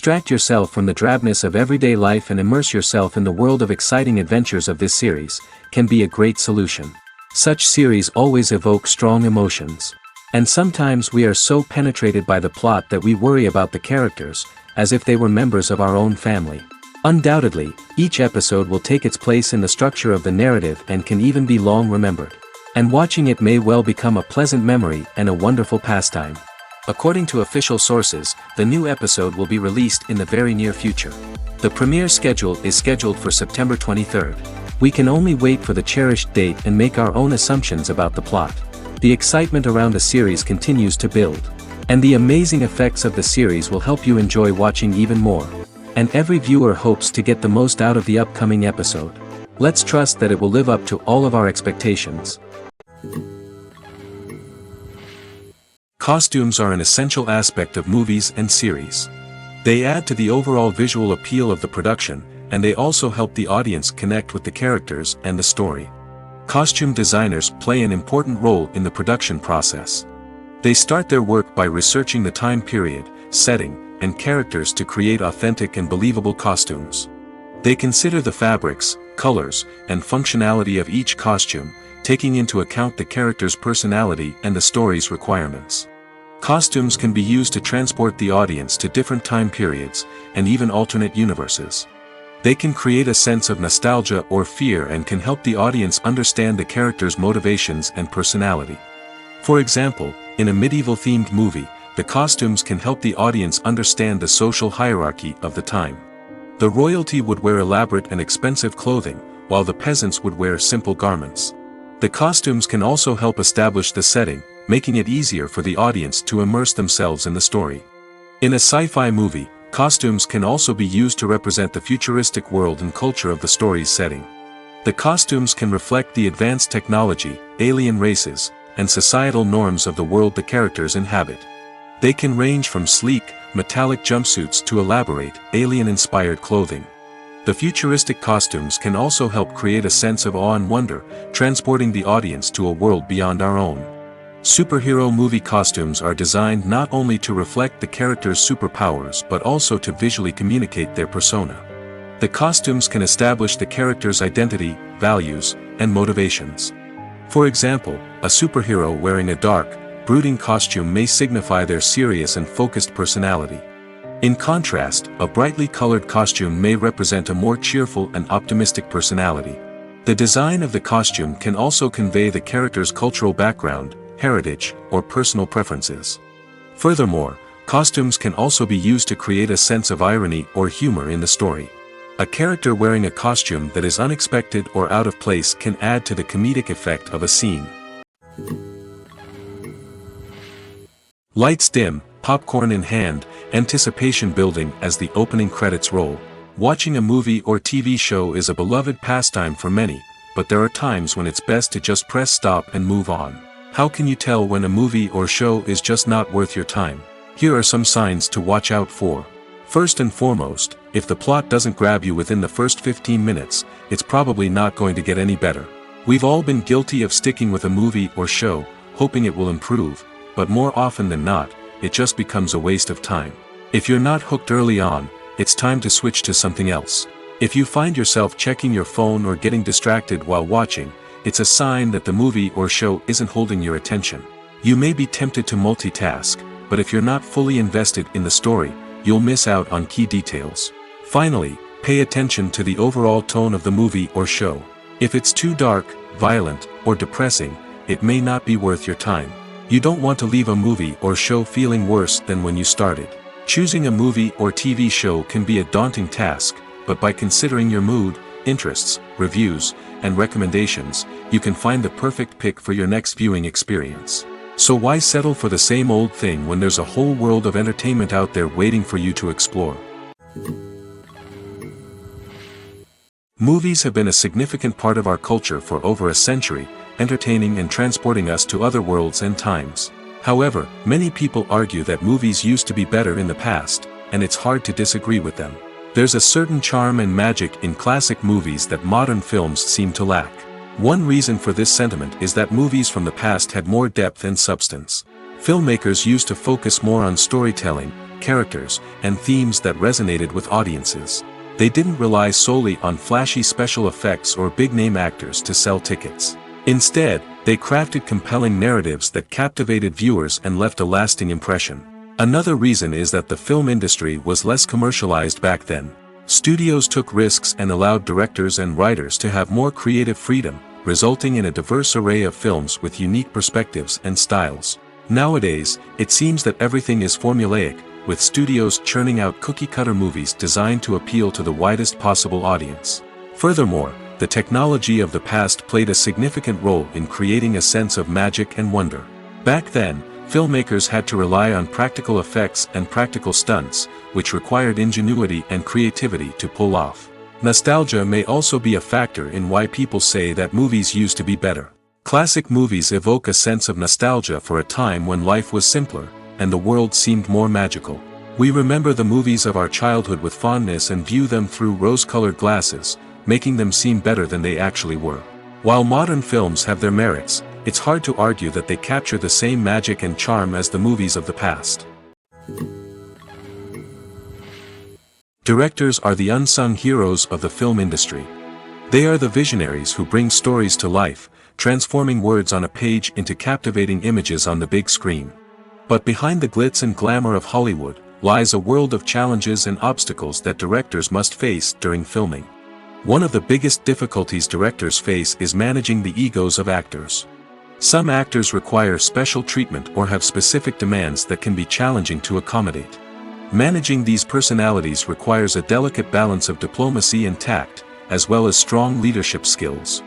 Distract yourself from the drabness of everyday life and immerse yourself in the world of exciting adventures of this series, can be a great solution. Such series always evoke strong emotions. And sometimes we are so penetrated by the plot that we worry about the characters, as if they were members of our own family. Undoubtedly, each episode will take its place in the structure of the narrative and can even be long remembered. And watching it may well become a pleasant memory and a wonderful pastime. According to official sources, the new episode will be released in the very near future. The premiere schedule is scheduled for September 23rd. We can only wait for the cherished date and make our own assumptions about the plot. The excitement around the series continues to build. And the amazing effects of the series will help you enjoy watching even more. And every viewer hopes to get the most out of the upcoming episode. Let's trust that it will live up to all of our expectations. Costumes are an essential aspect of movies and series. They add to the overall visual appeal of the production, and they also help the audience connect with the characters and the story. Costume designers play an important role in the production process. They start their work by researching the time period, setting, and characters to create authentic and believable costumes. They consider the fabrics, colors, and functionality of each costume, taking into account the character's personality and the story's requirements. Costumes can be used to transport the audience to different time periods, and even alternate universes. They can create a sense of nostalgia or fear and can help the audience understand the character's motivations and personality. For example, in a medieval-themed movie, the costumes can help the audience understand the social hierarchy of the time. The royalty would wear elaborate and expensive clothing, while the peasants would wear simple garments. The costumes can also help establish the setting, making it easier for the audience to immerse themselves in the story. In a sci-fi movie, costumes can also be used to represent the futuristic world and culture of the story's setting. The costumes can reflect the advanced technology, alien races, and societal norms of the world the characters inhabit. They can range from sleek, metallic jumpsuits to elaborate, alien-inspired clothing. The futuristic costumes can also help create a sense of awe and wonder, transporting the audience to a world beyond our own. Superhero movie costumes are designed not only to reflect the character's superpowers but also to visually communicate their persona. The costumes can establish the character's identity, values, and motivations. For example, a superhero wearing a dark, brooding costume may signify their serious and focused personality. In contrast, a brightly colored costume may represent a more cheerful and optimistic personality. The design of the costume can also convey the character's cultural background, heritage, or personal preferences. Furthermore, costumes can also be used to create a sense of irony or humor in the story. A character wearing a costume that is unexpected or out of place can add to the comedic effect of a scene. Lights dim, popcorn in hand, anticipation building as the opening credits roll. Watching a movie or TV show is a beloved pastime for many, but there are times when it's best to just press stop and move on. How can you tell when a movie or show is just not worth your time? Here are some signs to watch out for. First and foremost, if the plot doesn't grab you within the first 15 minutes, it's probably not going to get any better. We've all been guilty of sticking with a movie or show, hoping it will improve, but more often than not, it just becomes a waste of time. If you're not hooked early on, it's time to switch to something else. If you find yourself checking your phone or getting distracted while watching, it's a sign that the movie or show isn't holding your attention. You may be tempted to multitask, but if you're not fully invested in the story, you'll miss out on key details. Finally, pay attention to the overall tone of the movie or show. If it's too dark, violent, or depressing, it may not be worth your time. You don't want to leave a movie or show feeling worse than when you started. Choosing a movie or TV show can be a daunting task, but by considering your mood, interests, reviews, and recommendations, you can find the perfect pick for your next viewing experience. So why settle for the same old thing when there's a whole world of entertainment out there waiting for you to explore? Movies have been a significant part of our culture for over a century, entertaining and transporting us to other worlds and times. However, many people argue that movies used to be better in the past, and it's hard to disagree with them. There's a certain charm and magic in classic movies that modern films seem to lack. One reason for this sentiment is that movies from the past had more depth and substance. Filmmakers used to focus more on storytelling, characters, and themes that resonated with audiences. They didn't rely solely on flashy special effects or big-name actors to sell tickets. Instead, they crafted compelling narratives that captivated viewers and left a lasting impression. Another reason is that the film industry was less commercialized back then. Studios took risks and allowed directors and writers to have more creative freedom, resulting in a diverse array of films with unique perspectives and styles. Nowadays, it seems that everything is formulaic, with studios churning out cookie-cutter movies designed to appeal to the widest possible audience. Furthermore, the technology of the past played a significant role in creating a sense of magic and wonder. Back then, filmmakers had to rely on practical effects and practical stunts, which required ingenuity and creativity to pull off. Nostalgia may also be a factor in why people say that movies used to be better. Classic movies evoke a sense of nostalgia for a time when life was simpler, and the world seemed more magical. We remember the movies of our childhood with fondness and view them through rose-colored glasses, making them seem better than they actually were. While modern films have their merits, it's hard to argue that they capture the same magic and charm as the movies of the past. Directors are the unsung heroes of the film industry. They are the visionaries who bring stories to life, transforming words on a page into captivating images on the big screen. But behind the glitz and glamour of Hollywood, lies a world of challenges and obstacles that directors must face during filming. One of the biggest difficulties directors face is managing the egos of actors. Some actors require special treatment or have specific demands that can be challenging to accommodate. Managing these personalities requires a delicate balance of diplomacy and tact, as well as strong leadership skills.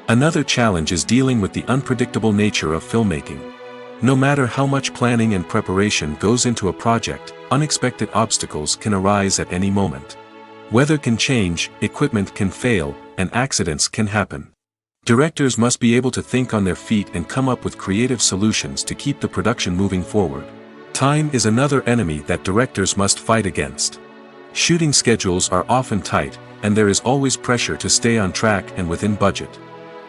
Another challenge is dealing with the unpredictable nature of filmmaking. No matter how much planning and preparation goes into a project, unexpected obstacles can arise at any moment. Weather can change, equipment can fail, and accidents can happen. Directors must be able to think on their feet and come up with creative solutions to keep the production moving forward. Time is another enemy that directors must fight against. Shooting schedules are often tight, and there is always pressure to stay on track and within budget.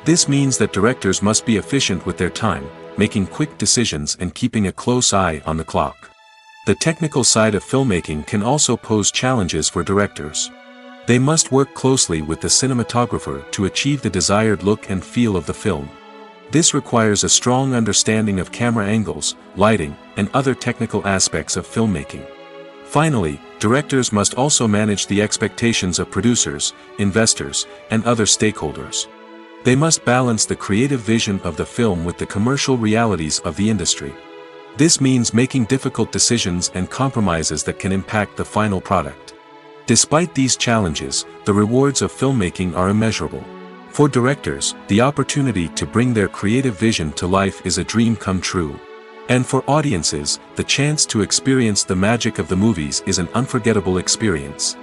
This means that directors must be efficient with their time, making quick decisions and keeping a close eye on the clock. The technical side of filmmaking can also pose challenges for directors. They must work closely with the cinematographer to achieve the desired look and feel of the film. This requires a strong understanding of camera angles, lighting, and other technical aspects of filmmaking. Finally, directors must also manage the expectations of producers, investors, and other stakeholders. They must balance the creative vision of the film with the commercial realities of the industry. This means making difficult decisions and compromises that can impact the final product. Despite these challenges, the rewards of filmmaking are immeasurable. For directors, the opportunity to bring their creative vision to life is a dream come true. And for audiences, the chance to experience the magic of the movies is an unforgettable experience.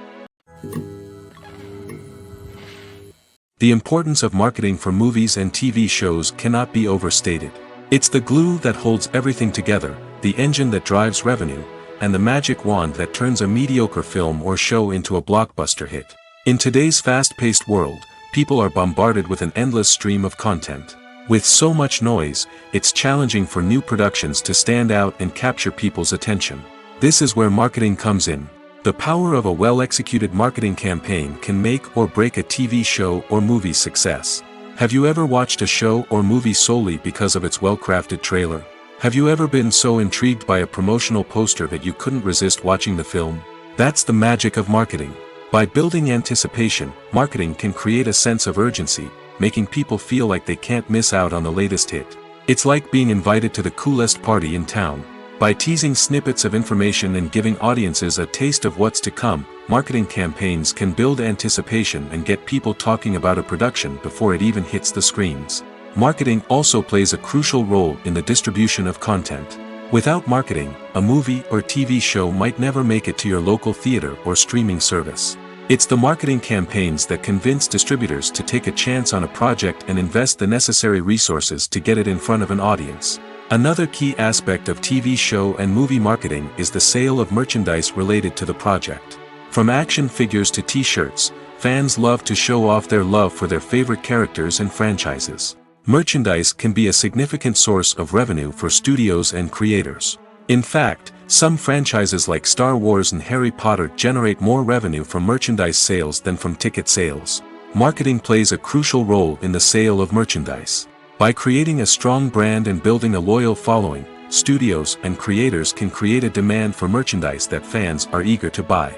The importance of marketing for movies and TV shows cannot be overstated. It's the glue that holds everything together, the engine that drives revenue, and the magic wand that turns a mediocre film or show into a blockbuster hit. In today's fast-paced world, people are bombarded with an endless stream of content. With so much noise, it's challenging for new productions to stand out and capture people's attention. This is where marketing comes in. The power of a well-executed marketing campaign can make or break a TV show or movie's success. Have you ever watched a show or movie solely because of its well-crafted trailer? Have you ever been so intrigued by a promotional poster that you couldn't resist watching the film? That's the magic of marketing. By building anticipation, marketing can create a sense of urgency, making people feel like they can't miss out on the latest hit. It's like being invited to the coolest party in town. By teasing snippets of information and giving audiences a taste of what's to come, marketing campaigns can build anticipation and get people talking about a production before it even hits the screens. Marketing also plays a crucial role in the distribution of content. Without marketing, a movie or TV show might never make it to your local theater or streaming service. It's the marketing campaigns that convince distributors to take a chance on a project and invest the necessary resources to get it in front of an audience. Another key aspect of TV show and movie marketing is the sale of merchandise related to the project. From action figures to t-shirts, fans love to show off their love for their favorite characters and franchises. Merchandise can be a significant source of revenue for studios and creators. In fact, some franchises like Star Wars and Harry Potter generate more revenue from merchandise sales than from ticket sales. Marketing plays a crucial role in the sale of merchandise. By creating a strong brand and building a loyal following, studios and creators can create a demand for merchandise that fans are eager to buy.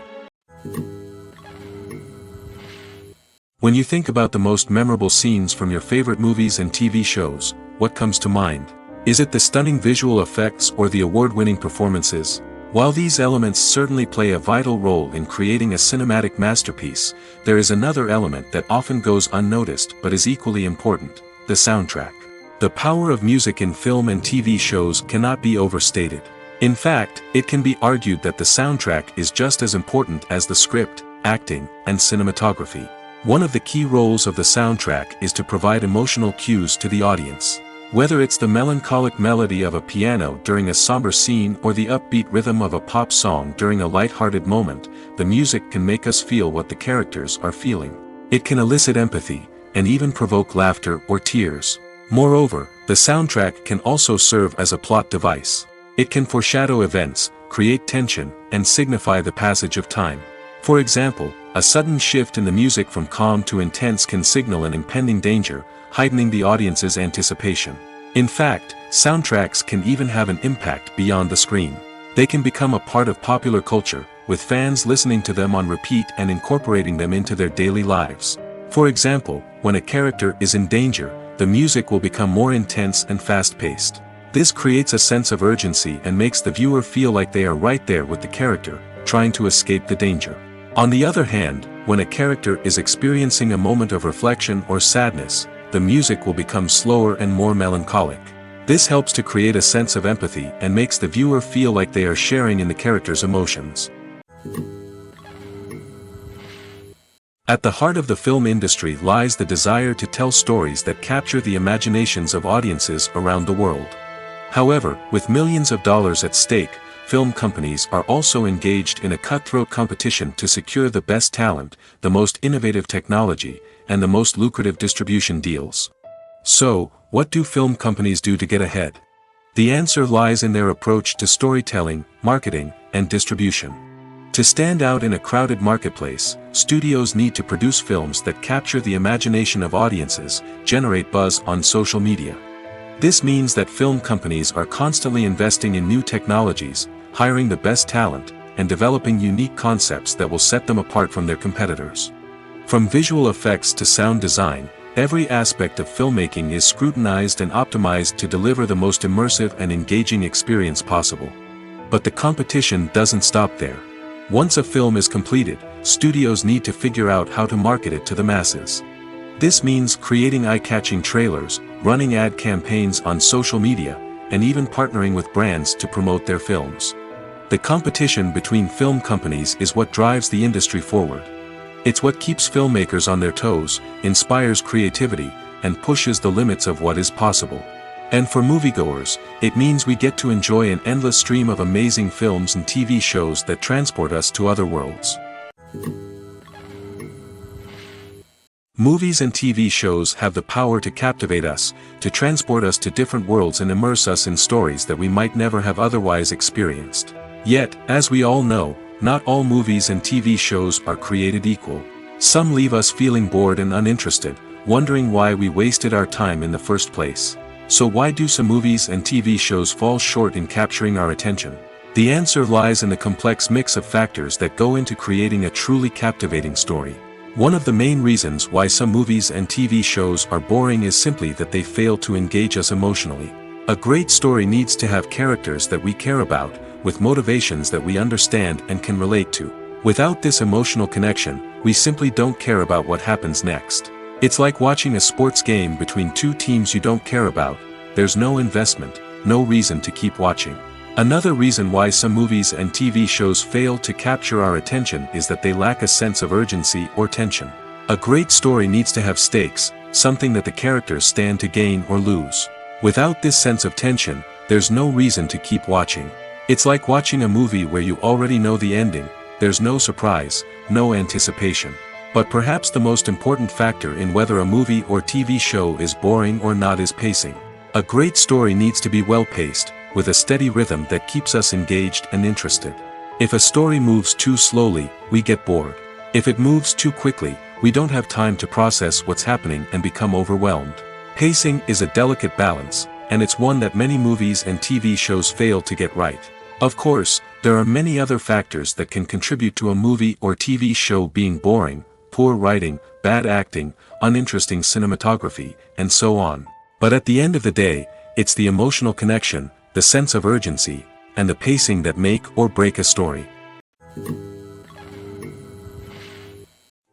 When you think about the most memorable scenes from your favorite movies and TV shows, what comes to mind? Is it the stunning visual effects or the award-winning performances? While these elements certainly play a vital role in creating a cinematic masterpiece, there is another element that often goes unnoticed but is equally important: the soundtrack. The power of music in film and TV shows cannot be overstated. In fact, it can be argued that the soundtrack is just as important as the script, acting, and cinematography. One of the key roles of the soundtrack is to provide emotional cues to the audience. Whether it's the melancholic melody of a piano during a somber scene or the upbeat rhythm of a pop song during a light-hearted moment, the music can make us feel what the characters are feeling. It can elicit empathy, and even provoke laughter or tears. Moreover, the soundtrack can also serve as a plot device. It can foreshadow events, create tension, and signify the passage of time. For example, a sudden shift in the music from calm to intense can signal an impending danger, heightening the audience's anticipation. In fact, soundtracks can even have an impact beyond the screen. They can become a part of popular culture, with fans listening to them on repeat and incorporating them into their daily lives. For example, when a character is in danger, the music will become more intense and fast-paced. This creates a sense of urgency and makes the viewer feel like they are right there with the character, trying to escape the danger. On the other hand, when a character is experiencing a moment of reflection or sadness, the music will become slower and more melancholic. This helps to create a sense of empathy and makes the viewer feel like they are sharing in the character's emotions. At the heart of the film industry lies the desire to tell stories that capture the imaginations of audiences around the world. However, with millions of dollars at stake, film companies are also engaged in a cutthroat competition to secure the best talent, the most innovative technology, and the most lucrative distribution deals. So, what do film companies do to get ahead? The answer lies in their approach to storytelling, marketing, and distribution. To stand out in a crowded marketplace, studios need to produce films that capture the imagination of audiences, generate buzz on social media. This means that film companies are constantly investing in new technologies, hiring the best talent, and developing unique concepts that will set them apart from their competitors. From visual effects to sound design, every aspect of filmmaking is scrutinized and optimized to deliver the most immersive and engaging experience possible. But the competition doesn't stop there. Once a film is completed, studios need to figure out how to market it to the masses. This means creating eye-catching trailers, running ad campaigns on social media, and even partnering with brands to promote their films. The competition between film companies is what drives the industry forward. It's what keeps filmmakers on their toes, inspires creativity, and pushes the limits of what is possible. And for moviegoers, it means we get to enjoy an endless stream of amazing films and TV shows that transport us to other worlds. Movies and TV shows have the power to captivate us, to transport us to different worlds and immerse us in stories that we might never have otherwise experienced. Yet, as we all know, not all movies and TV shows are created equal. Some leave us feeling bored and uninterested, wondering why we wasted our time in the first place. So why do some movies and TV shows fall short in capturing our attention? The answer lies in the complex mix of factors that go into creating a truly captivating story. One of the main reasons why some movies and TV shows are boring is simply that they fail to engage us emotionally. A great story needs to have characters that we care about, with motivations that we understand and can relate to. Without this emotional connection, we simply don't care about what happens next. It's like watching a sports game between two teams you don't care about. There's no investment, no reason to keep watching. Another reason why some movies and TV shows fail to capture our attention is that they lack a sense of urgency or tension. A great story needs to have stakes, something that the characters stand to gain or lose. Without this sense of tension, there's no reason to keep watching. It's like watching a movie where you already know the ending. There's no surprise, no anticipation. But perhaps the most important factor in whether a movie or TV show is boring or not is pacing. A great story needs to be well-paced, with a steady rhythm that keeps us engaged and interested. If a story moves too slowly, we get bored. If it moves too quickly, we don't have time to process what's happening and become overwhelmed. Pacing is a delicate balance, and it's one that many movies and TV shows fail to get right. Of course, there are many other factors that can contribute to a movie or TV show being boring: poor writing, bad acting, uninteresting cinematography, and so on. But at the end of the day, it's the emotional connection, the sense of urgency, and the pacing that make or break a story.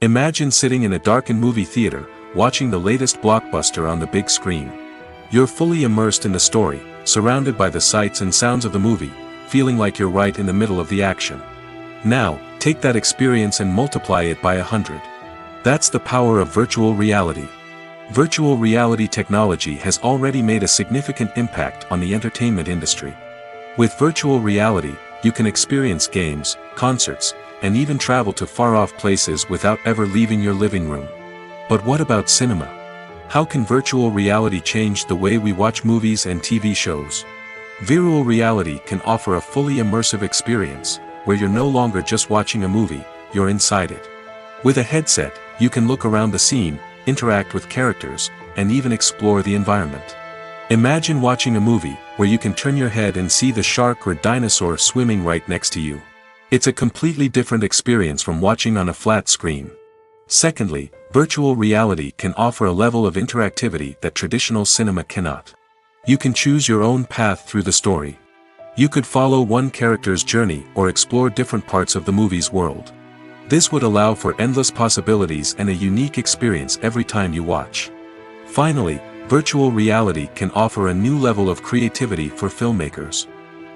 Imagine sitting in a darkened movie theater, watching the latest blockbuster on the big screen. You're fully immersed in the story, surrounded by the sights and sounds of the movie, feeling like you're right in the middle of the action. Now, take that experience and multiply it by 100. That's the power of virtual reality. Virtual reality technology has already made a significant impact on the entertainment industry. With virtual reality, you can experience games, concerts, and even travel to far-off places without ever leaving your living room. But what about cinema? How can virtual reality change the way we watch movies and TV shows? Virtual reality can offer a fully immersive experience, where you're no longer just watching a movie, you're inside it. With a headset, you can look around the scene, interact with characters, and even explore the environment. Imagine watching a movie where you can turn your head and see the shark or dinosaur swimming right next to you. It's a completely different experience from watching on a flat screen. Secondly, virtual reality can offer a level of interactivity that traditional cinema cannot. You can choose your own path through the story. You could follow one character's journey or explore different parts of the movie's world. This would allow for endless possibilities and a unique experience every time you watch. Finally, virtual reality can offer a new level of creativity for filmmakers.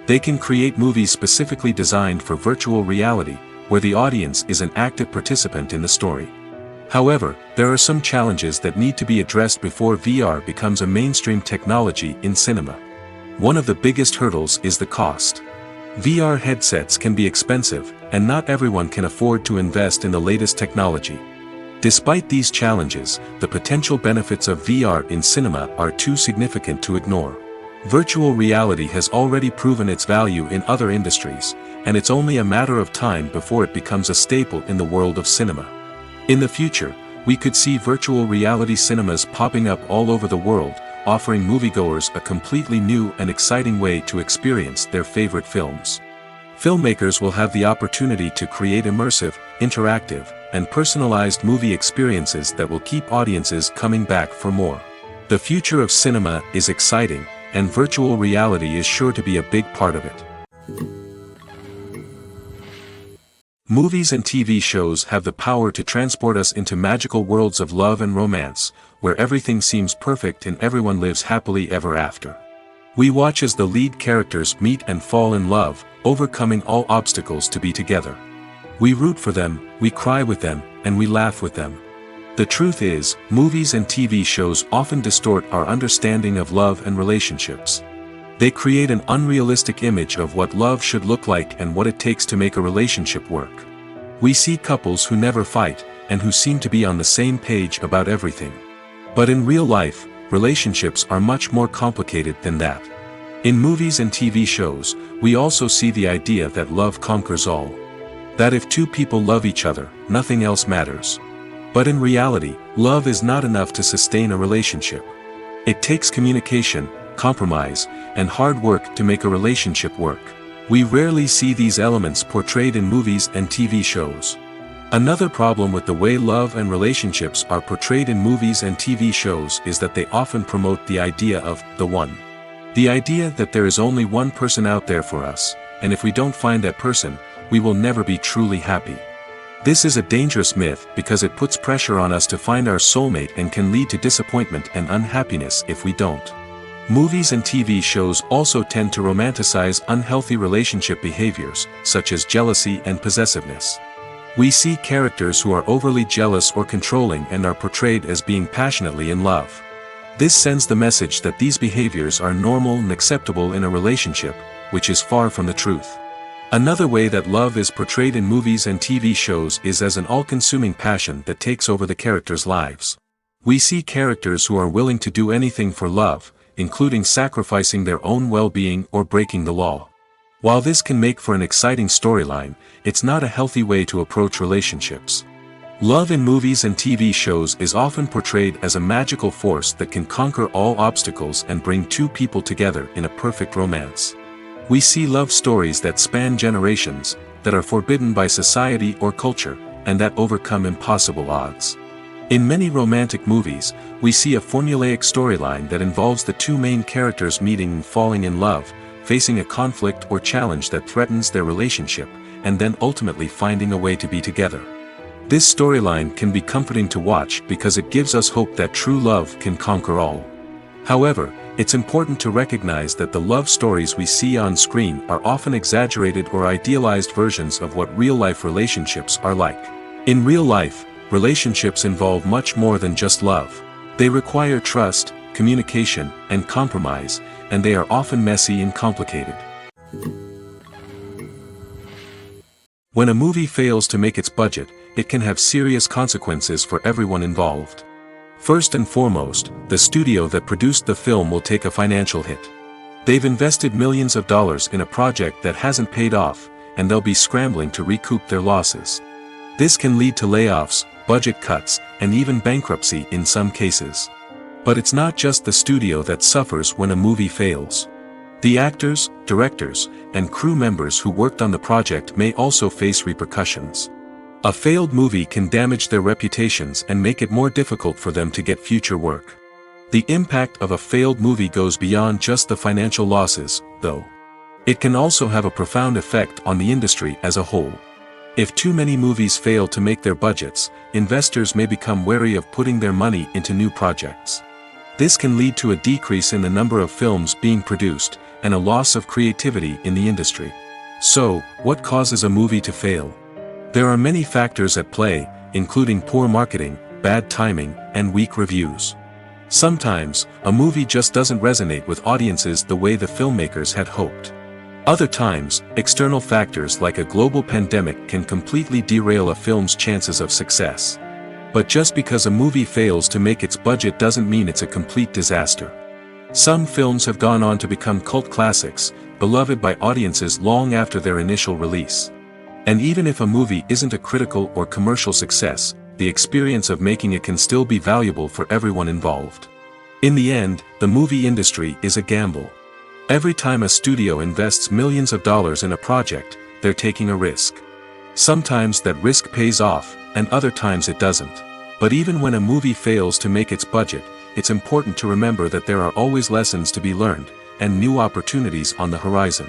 They can create movies specifically designed for virtual reality, where the audience is an active participant in the story. However, there are some challenges that need to be addressed before VR becomes a mainstream technology in cinema. One of the biggest hurdles is the cost. VR headsets can be expensive, and not everyone can afford to invest in the latest technology. Despite these challenges, the potential benefits of VR in cinema are too significant to ignore. Virtual reality has already proven its value in other industries, and it's only a matter of time before it becomes a staple in the world of cinema. In the future, we could see virtual reality cinemas popping up all over the world, offering moviegoers a completely new and exciting way to experience their favorite films. Filmmakers will have the opportunity to create immersive, interactive, and personalized movie experiences that will keep audiences coming back for more. The future of cinema is exciting, and virtual reality is sure to be a big part of it. Movies and TV shows have the power to transport us into magical worlds of love and romance, where everything seems perfect and everyone lives happily ever after. We watch as the lead characters meet and fall in love, overcoming all obstacles to be together. We root for them, we cry with them, and we laugh with them. The truth is, movies and TV shows often distort our understanding of love and relationships. They create an unrealistic image of what love should look like and what it takes to make a relationship work. We see couples who never fight, and who seem to be on the same page about everything. But in real life, relationships are much more complicated than that. In movies and TV shows, we also see the idea that love conquers all. That if two people love each other, nothing else matters. But in reality, love is not enough to sustain a relationship. It takes communication, compromise, and hard work to make a relationship work. We rarely see these elements portrayed in movies and TV shows. Another problem with the way love and relationships are portrayed in movies and TV shows is that they often promote the idea of the one. The idea that there is only one person out there for us, and if we don't find that person, we will never be truly happy. This is a dangerous myth because it puts pressure on us to find our soulmate and can lead to disappointment and unhappiness if we don't. Movies and TV shows also tend to romanticize unhealthy relationship behaviors, such as jealousy and possessiveness. We see characters who are overly jealous or controlling and are portrayed as being passionately in love. This sends the message that these behaviors are normal and acceptable in a relationship, which is far from the truth. Another way that love is portrayed in movies and TV shows is as an all-consuming passion that takes over the characters' lives. We see characters who are willing to do anything for love, including sacrificing their own well-being or breaking the law. While this can make for an exciting storyline, it's not a healthy way to approach relationships. Love in movies and TV shows is often portrayed as a magical force that can conquer all obstacles and bring two people together in a perfect romance. We see love stories that span generations, that are forbidden by society or culture, and that overcome impossible odds. In many romantic movies, we see a formulaic storyline that involves the two main characters meeting and falling in love, facing a conflict or challenge that threatens their relationship, and then ultimately finding a way to be together. This storyline can be comforting to watch because it gives us hope that true love can conquer all. However, it's important to recognize that the love stories we see on screen are often exaggerated or idealized versions of what real-life relationships are like. In real life, relationships involve much more than just love. They require trust, communication, and compromise, and they are often messy and complicated. When a movie fails to make its budget, it can have serious consequences for everyone involved. First and foremost, the studio that produced the film will take a financial hit. They've invested millions of dollars in a project that hasn't paid off, and they'll be scrambling to recoup their losses. This can lead to layoffs, budget cuts, and even bankruptcy in some cases. But it's not just the studio that suffers when a movie fails. The actors, directors, and crew members who worked on the project may also face repercussions. A failed movie can damage their reputations and make it more difficult for them to get future work. The impact of a failed movie goes beyond just the financial losses, though. It can also have a profound effect on the industry as a whole. If too many movies fail to make their budgets, investors may become wary of putting their money into new projects. This can lead to a decrease in the number of films being produced, and a loss of creativity in the industry. So, what causes a movie to fail? There are many factors at play, including poor marketing, bad timing, and weak reviews. Sometimes, a movie just doesn't resonate with audiences the way the filmmakers had hoped. Other times, external factors like a global pandemic can completely derail a film's chances of success. But just because a movie fails to make its budget doesn't mean it's a complete disaster. Some films have gone on to become cult classics, beloved by audiences long after their initial release. And even if a movie isn't a critical or commercial success, the experience of making it can still be valuable for everyone involved. In the end, the movie industry is a gamble. Every time a studio invests millions of dollars in a project, they're taking a risk. Sometimes that risk pays off, and other times it doesn't. But even when a movie fails to make its budget, it's important to remember that there are always lessons to be learned, and new opportunities on the horizon.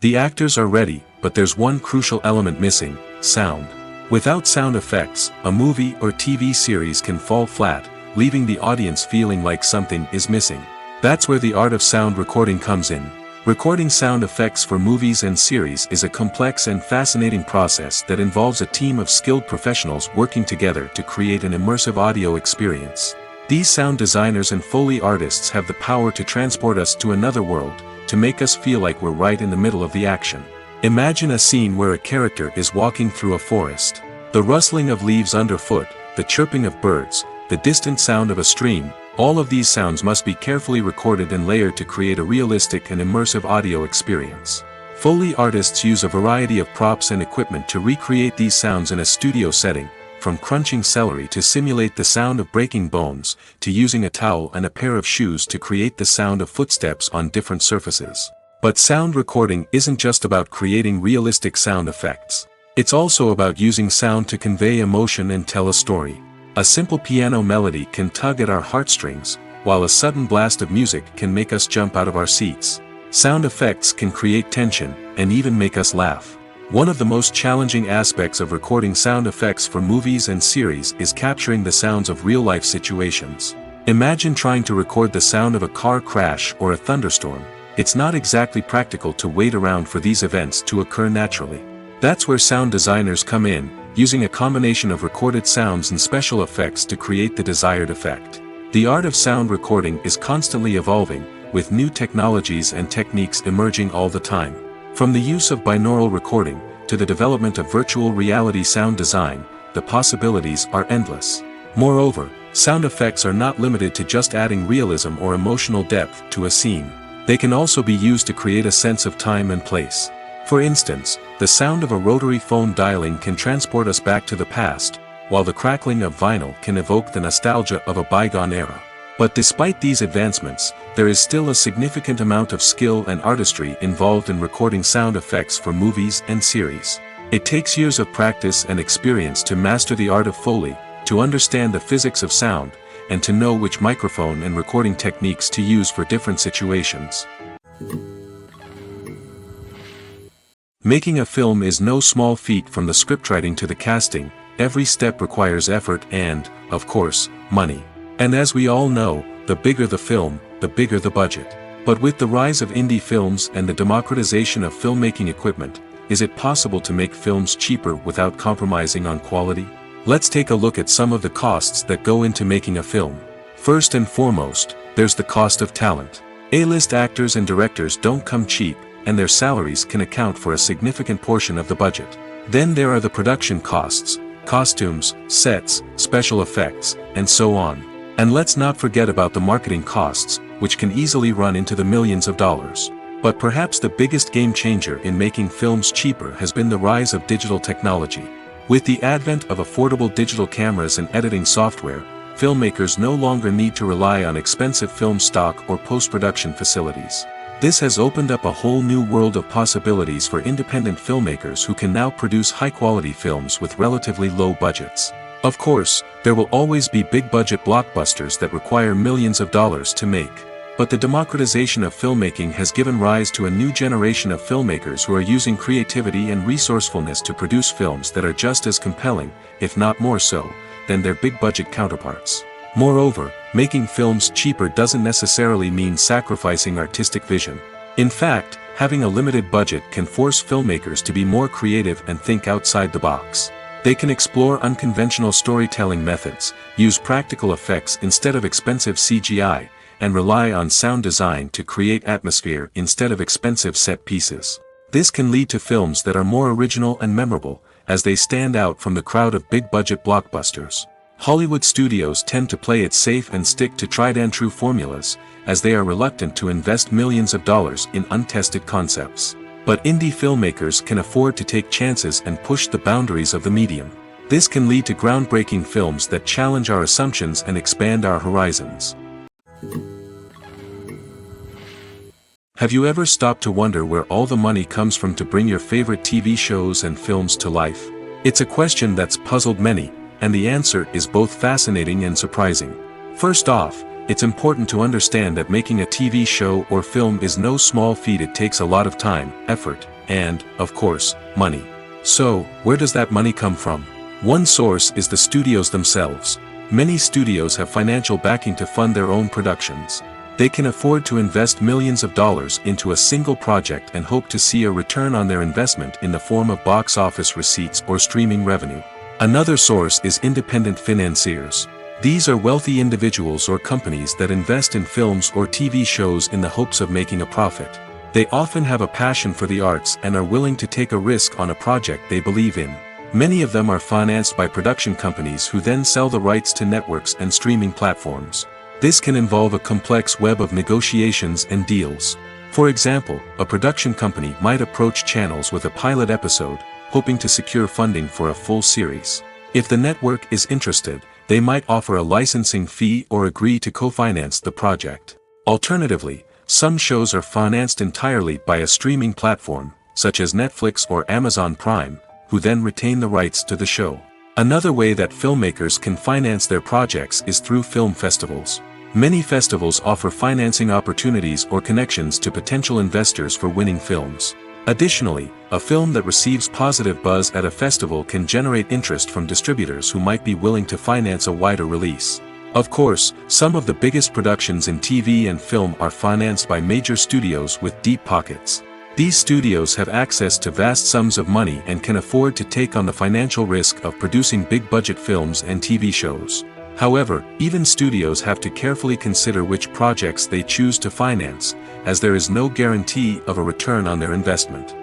The actors are ready, but there's one crucial element missing: sound. Without sound effects, a movie or TV series can fall flat, leaving the audience feeling like something is missing. That's where the art of sound recording comes in. Recording sound effects for movies and series is a complex and fascinating process that involves a team of skilled professionals working together to create an immersive audio experience. These sound designers and Foley artists have the power to transport us to another world, to make us feel like we're right in the middle of the action. Imagine a scene where a character is walking through a forest. The rustling of leaves underfoot, the chirping of birds, the distant sound of a stream, all of these sounds must be carefully recorded and layered to create a realistic and immersive audio experience. Foley artists use a variety of props and equipment to recreate these sounds in a studio setting, from crunching celery to simulate the sound of breaking bones, to using a towel and a pair of shoes to create the sound of footsteps on different surfaces. But sound recording isn't just about creating realistic sound effects. It's also about using sound to convey emotion and tell a story. A simple piano melody can tug at our heartstrings, while a sudden blast of music can make us jump out of our seats. Sound effects can create tension, and even make us laugh. One of the most challenging aspects of recording sound effects for movies and series is capturing the sounds of real-life situations. Imagine trying to record the sound of a car crash or a thunderstorm. It's not exactly practical to wait around for these events to occur naturally. That's where sound designers come in, using a combination of recorded sounds and special effects to create the desired effect. The art of sound recording is constantly evolving, with new technologies and techniques emerging all the time. From the use of binaural recording, to the development of virtual reality sound design, the possibilities are endless. Moreover, sound effects are not limited to just adding realism or emotional depth to a scene. They can also be used to create a sense of time and place. For instance, the sound of a rotary phone dialing can transport us back to the past, while the crackling of vinyl can evoke the nostalgia of a bygone era. But despite these advancements, there is still a significant amount of skill and artistry involved in recording sound effects for movies and series. It takes years of practice and experience to master the art of Foley, to understand the physics of sound, and to know which microphone and recording techniques to use for different situations. Making a film is no small feat. From the scriptwriting to the casting, every step requires effort and, of course, money. And as we all know, the bigger the film, the bigger the budget. But with the rise of indie films and the democratization of filmmaking equipment, is it possible to make films cheaper without compromising on quality? Let's take a look at some of the costs that go into making a film. First and foremost, there's the cost of talent. A-list actors and directors don't come cheap, and their salaries can account for a significant portion of the budget. Then there are the production costs, costumes, sets, special effects, and so on. And let's not forget about the marketing costs, which can easily run into the millions of dollars. But perhaps the biggest game changer in making films cheaper has been the rise of digital technology. With the advent of affordable digital cameras and editing software, filmmakers no longer need to rely on expensive film stock or post-production facilities. This has opened up a whole new world of possibilities for independent filmmakers who can now produce high-quality films with relatively low budgets. Of course, there will always be big-budget blockbusters that require millions of dollars to make. But the democratization of filmmaking has given rise to a new generation of filmmakers who are using creativity and resourcefulness to produce films that are just as compelling, if not more so, than their big-budget counterparts. Moreover, making films cheaper doesn't necessarily mean sacrificing artistic vision. In fact, having a limited budget can force filmmakers to be more creative and think outside the box. They can explore unconventional storytelling methods, use practical effects instead of expensive CGI, and rely on sound design to create atmosphere instead of expensive set pieces. This can lead to films that are more original and memorable, as they stand out from the crowd of big-budget blockbusters. Hollywood studios tend to play it safe and stick to tried-and-true formulas, as they are reluctant to invest millions of dollars in untested concepts. But indie filmmakers can afford to take chances and push the boundaries of the medium. This can lead to groundbreaking films that challenge our assumptions and expand our horizons. Have you ever stopped to wonder where all the money comes from to bring your favorite TV shows and films to life? It's a question that's puzzled many, and the answer is both fascinating and surprising. First off, it's important to understand that making a TV show or film is no small feat. It takes a lot of time, effort, and, of course, money. So, where does that money come from? One source is the studios themselves. Many studios have financial backing to fund their own productions. They can afford to invest millions of dollars into a single project and hope to see a return on their investment in the form of box office receipts or streaming revenue. Another source is independent financiers. These are wealthy individuals or companies that invest in films or TV shows in the hopes of making a profit. They often have a passion for the arts and are willing to take a risk on a project they believe in. Many of them are financed by production companies who then sell the rights to networks and streaming platforms. This can involve a complex web of negotiations and deals. For example, a production company might approach channels with a pilot episode, hoping to secure funding for a full series. If the network is interested, they might offer a licensing fee or agree to co-finance the project. Alternatively, some shows are financed entirely by a streaming platform, such as Netflix or Amazon Prime, who then retain the rights to the show. Another way that filmmakers can finance their projects is through film festivals. Many festivals offer financing opportunities or connections to potential investors for winning films. Additionally, a film that receives positive buzz at a festival can generate interest from distributors who might be willing to finance a wider release. Of course, some of the biggest productions in TV and film are financed by major studios with deep pockets. These studios have access to vast sums of money and can afford to take on the financial risk of producing big-budget films and TV shows. However, even studios have to carefully consider which projects they choose to finance, as there is no guarantee of a return on their investment.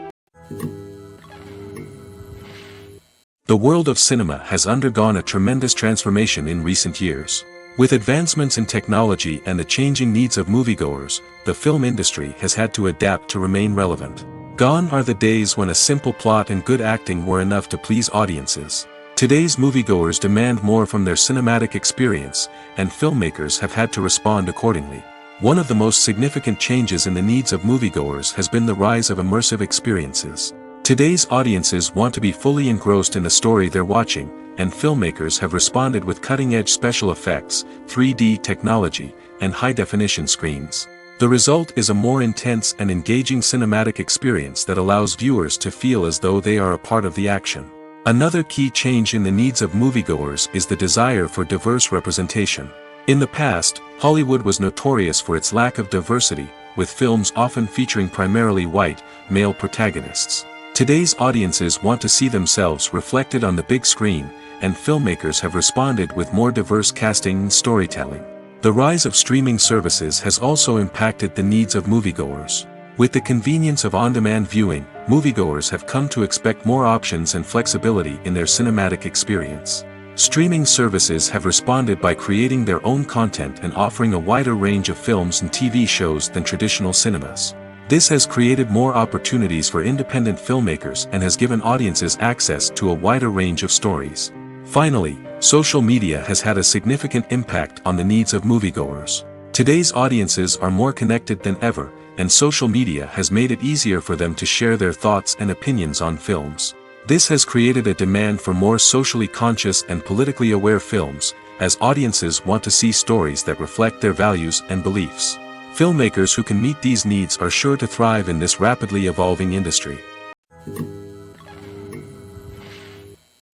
The world of cinema has undergone a tremendous transformation in recent years. With advancements in technology and the changing needs of moviegoers, the film industry has had to adapt to remain relevant. Gone are the days when a simple plot and good acting were enough to please audiences. Today's moviegoers demand more from their cinematic experience, and filmmakers have had to respond accordingly. One of the most significant changes in the needs of moviegoers has been the rise of immersive experiences. Today's audiences want to be fully engrossed in the story they're watching, and filmmakers have responded with cutting-edge special effects, 3D technology, and high-definition screens. The result is a more intense and engaging cinematic experience that allows viewers to feel as though they are a part of the action. Another key change in the needs of moviegoers is the desire for diverse representation. In the past, Hollywood was notorious for its lack of diversity, with films often featuring primarily white, male protagonists. Today's audiences want to see themselves reflected on the big screen, and filmmakers have responded with more diverse casting and storytelling. The rise of streaming services has also impacted the needs of moviegoers. With the convenience of on-demand viewing, moviegoers have come to expect more options and flexibility in their cinematic experience. Streaming services have responded by creating their own content and offering a wider range of films and TV shows than traditional cinemas. This has created more opportunities for independent filmmakers and has given audiences access to a wider range of stories. Finally, social media has had a significant impact on the needs of moviegoers. Today's audiences are more connected than ever, and social media has made it easier for them to share their thoughts and opinions on films. This has created a demand for more socially conscious and politically aware films, as audiences want to see stories that reflect their values and beliefs. Filmmakers who can meet these needs are sure to thrive in this rapidly evolving industry.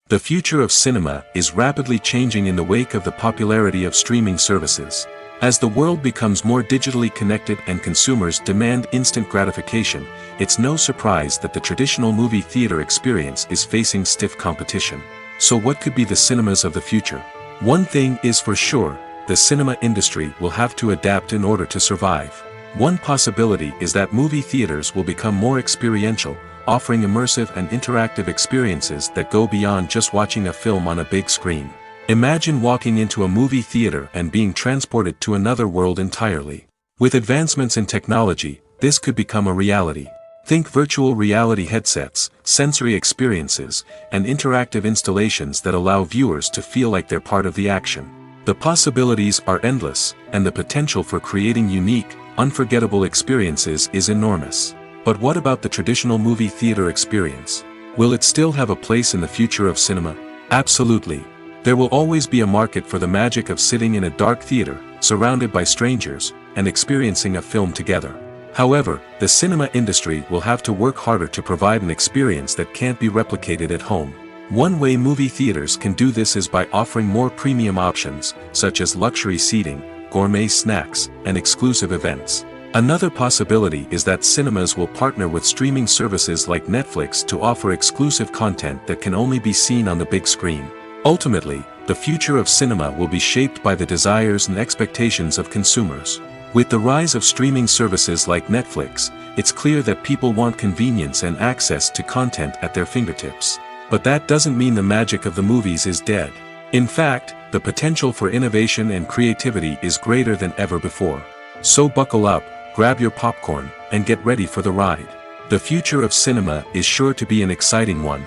The future of cinema is rapidly changing in the wake of the popularity of streaming services. As the world becomes more digitally connected and consumers demand instant gratification, it's no surprise that the traditional movie theater experience is facing stiff competition. So what could be the cinemas of the future? One thing is for sure, the cinema industry will have to adapt in order to survive. One possibility is that movie theaters will become more experiential, offering immersive and interactive experiences that go beyond just watching a film on a big screen. Imagine walking into a movie theater and being transported to another world entirely. With advancements in technology, this could become a reality. Think virtual reality headsets, sensory experiences, and interactive installations that allow viewers to feel like they're part of the action. The possibilities are endless, and the potential for creating unique, unforgettable experiences is enormous. But what about the traditional movie theater experience? Will it still have a place in the future of cinema? Absolutely. There will always be a market for the magic of sitting in a dark theater, surrounded by strangers, and experiencing a film together. However, the cinema industry will have to work harder to provide an experience that can't be replicated at home. One way movie theaters can do this is by offering more premium options, such as luxury seating, gourmet snacks, and exclusive events. Another possibility is that cinemas will partner with streaming services like Netflix to offer exclusive content that can only be seen on the big screen. Ultimately, the future of cinema will be shaped by the desires and expectations of consumers. With the rise of streaming services like Netflix, it's clear that people want convenience and access to content at their fingertips. But that doesn't mean the magic of the movies is dead. In fact, the potential for innovation and creativity is greater than ever before. So buckle up, grab your popcorn, and get ready for the ride. The future of cinema is sure to be an exciting one.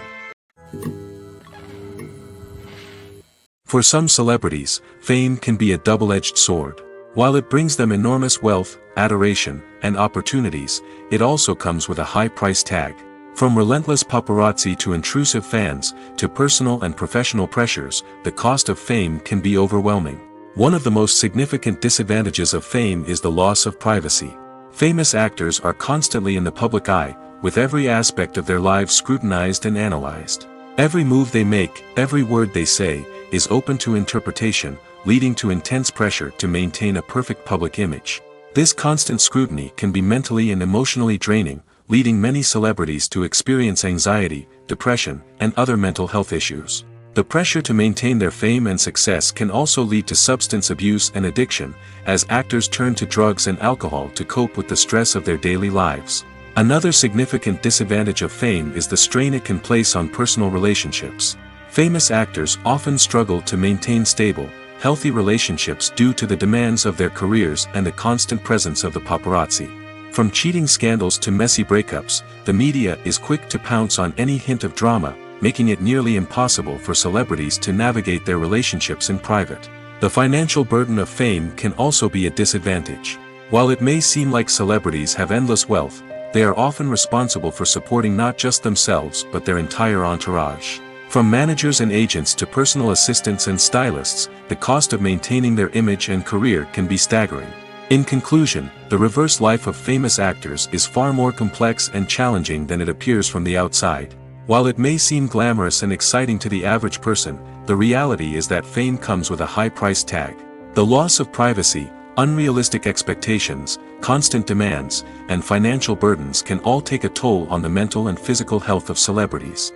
For some celebrities, fame can be a double-edged sword. While it brings them enormous wealth, adoration, and opportunities, it also comes with a high price tag. From relentless paparazzi to intrusive fans, to personal and professional pressures, the cost of fame can be overwhelming. One of the most significant disadvantages of fame is the loss of privacy. Famous actors are constantly in the public eye, with every aspect of their lives scrutinized and analyzed. Every move they make, every word they say, is open to interpretation, leading to intense pressure to maintain a perfect public image. This constant scrutiny can be mentally and emotionally draining, leading many celebrities to experience anxiety, depression, and other mental health issues. The pressure to maintain their fame and success can also lead to substance abuse and addiction, as actors turn to drugs and alcohol to cope with the stress of their daily lives. Another significant disadvantage of fame is the strain it can place on personal relationships. Famous actors often struggle to maintain stable, healthy relationships due to the demands of their careers and the constant presence of the paparazzi. From cheating scandals to messy breakups, the media is quick to pounce on any hint of drama, making it nearly impossible for celebrities to navigate their relationships in private. The financial burden of fame can also be a disadvantage. While it may seem like celebrities have endless wealth, they are often responsible for supporting not just themselves but their entire entourage. From managers and agents to personal assistants and stylists, the cost of maintaining their image and career can be staggering. In conclusion, the reverse life of famous actors is far more complex and challenging than it appears from the outside. While it may seem glamorous and exciting to the average person, the reality is that fame comes with a high price tag. The loss of privacy, unrealistic expectations, constant demands, and financial burdens can all take a toll on the mental and physical health of celebrities.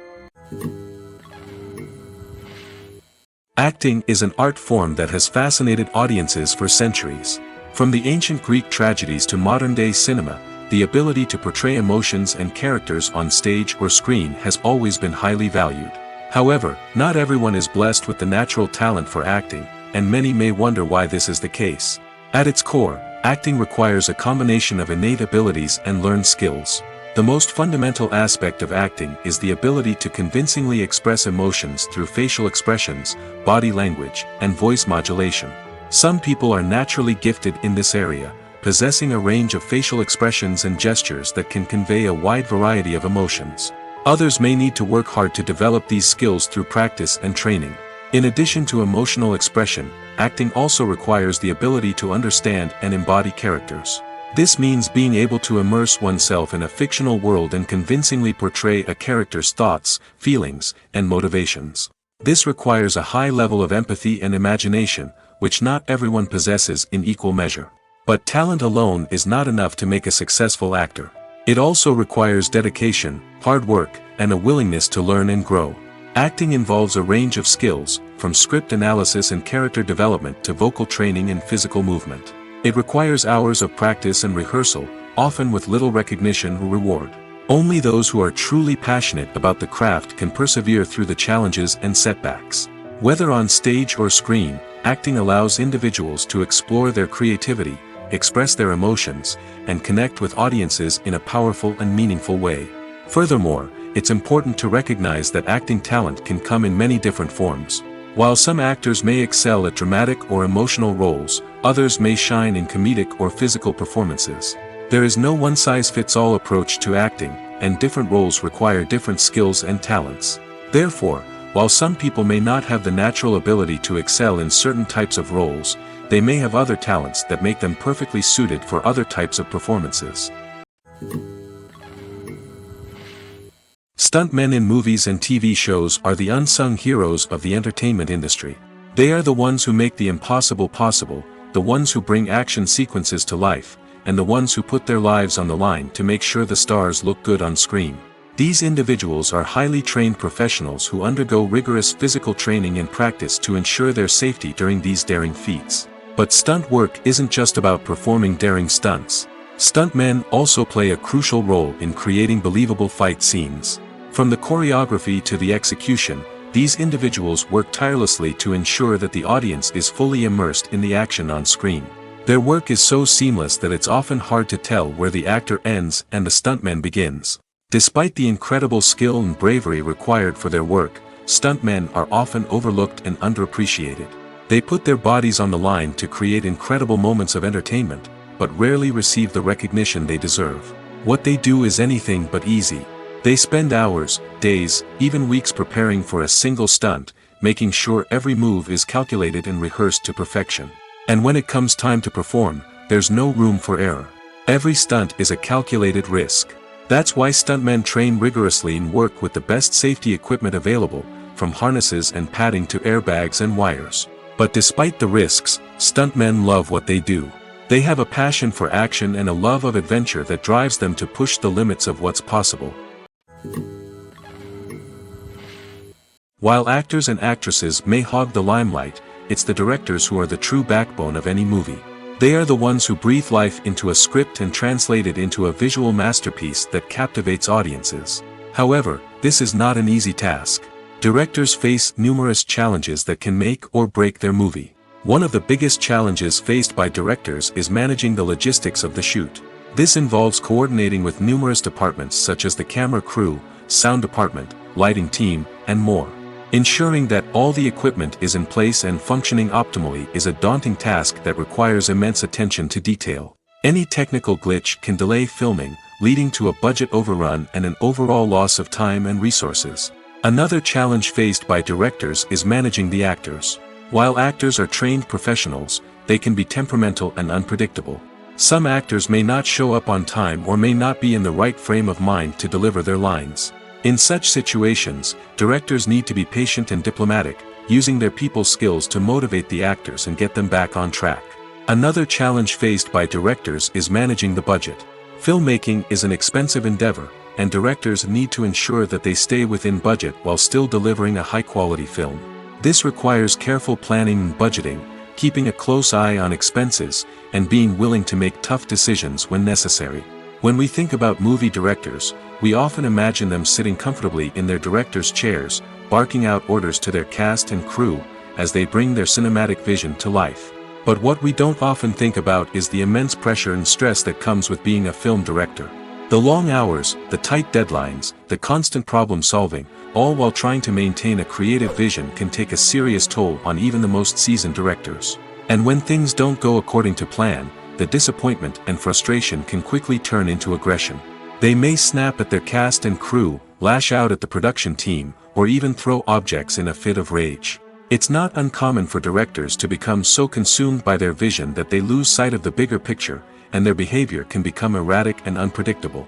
Acting is an art form that has fascinated audiences for centuries. From the ancient Greek tragedies to modern-day cinema, the ability to portray emotions and characters on stage or screen has always been highly valued. However, not everyone is blessed with the natural talent for acting, and many may wonder why this is the case. At its core, acting requires a combination of innate abilities and learned skills. The most fundamental aspect of acting is the ability to convincingly express emotions through facial expressions, body language, and voice modulation. Some people are naturally gifted in this area, possessing a range of facial expressions and gestures that can convey a wide variety of emotions. Others may need to work hard to develop these skills through practice and training. In addition to emotional expression, acting also requires the ability to understand and embody characters. This means being able to immerse oneself in a fictional world and convincingly portray a character's thoughts, feelings, and motivations. This requires a high level of empathy and imagination, which not everyone possesses in equal measure. But talent alone is not enough to make a successful actor. It also requires dedication, hard work, and a willingness to learn and grow. Acting involves a range of skills, from script analysis and character development to vocal training and physical movement. It requires hours of practice and rehearsal, often with little recognition or reward. Only those who are truly passionate about the craft can persevere through the challenges and setbacks. Whether on stage or screen, acting allows individuals to explore their creativity, express their emotions, and connect with audiences in a powerful and meaningful way. Furthermore, it's important to recognize that acting talent can come in many different forms. While some actors may excel at dramatic or emotional roles, others may shine in comedic or physical performances. There is no one-size-fits-all approach to acting, and different roles require different skills and talents. Therefore, while some people may not have the natural ability to excel in certain types of roles, they may have other talents that make them perfectly suited for other types of performances. Stuntmen in movies and TV shows are the unsung heroes of the entertainment industry. They are the ones who make the impossible possible, the ones who bring action sequences to life, and the ones who put their lives on the line to make sure the stars look good on screen. These individuals are highly trained professionals who undergo rigorous physical training and practice to ensure their safety during these daring feats. But stunt work isn't just about performing daring stunts. Stuntmen also play a crucial role in creating believable fight scenes. From the choreography to the execution, these individuals work tirelessly to ensure that the audience is fully immersed in the action on screen. Their work is so seamless that it's often hard to tell where the actor ends and the stuntman begins. Despite the incredible skill and bravery required for their work, stuntmen are often overlooked and underappreciated. They put their bodies on the line to create incredible moments of entertainment, but rarely receive the recognition they deserve. What they do is anything but easy. They spend hours, days, even weeks preparing for a single stunt, making sure every move is calculated and rehearsed to perfection. And when it comes time to perform, there's no room for error. Every stunt is a calculated risk. That's why stuntmen train rigorously and work with the best safety equipment available, from harnesses and padding to airbags and wires. But despite the risks, stuntmen love what they do. They have a passion for action and a love of adventure that drives them to push the limits of what's possible. While actors and actresses may hog the limelight, it's the directors who are the true backbone of any movie. They are the ones who breathe life into a script and translate it into a visual masterpiece that captivates audiences. However, this is not an easy task. Directors face numerous challenges that can make or break their movie. One of the biggest challenges faced by directors is managing the logistics of the shoot. This involves coordinating with numerous departments such as the camera crew, sound department, lighting team, and more. Ensuring that all the equipment is in place and functioning optimally is a daunting task that requires immense attention to detail. Any technical glitch can delay filming, leading to a budget overrun and an overall loss of time and resources. Another challenge faced by directors is managing the actors. While actors are trained professionals, they can be temperamental and unpredictable. Some actors may not show up on time or may not be in the right frame of mind to deliver their lines. In such situations, directors need to be patient and diplomatic, using their people skills to motivate the actors and get them back on track. Another challenge faced by directors is managing the budget. Filmmaking is an expensive endeavor, and directors need to ensure that they stay within budget while still delivering a high-quality film. This requires careful planning and budgeting, keeping a close eye on expenses, and being willing to make tough decisions when necessary. When we think about movie directors, we often imagine them sitting comfortably in their director's chairs, barking out orders to their cast and crew, as they bring their cinematic vision to life. But what we don't often think about is the immense pressure and stress that comes with being a film director. The long hours, the tight deadlines, the constant problem solving, all while trying to maintain a creative vision can take a serious toll on even the most seasoned directors. And when things don't go according to plan, the disappointment and frustration can quickly turn into aggression. They may snap at their cast and crew, lash out at the production team, or even throw objects in a fit of rage. It's not uncommon for directors to become so consumed by their vision that they lose sight of the bigger picture, and their behavior can become erratic and unpredictable.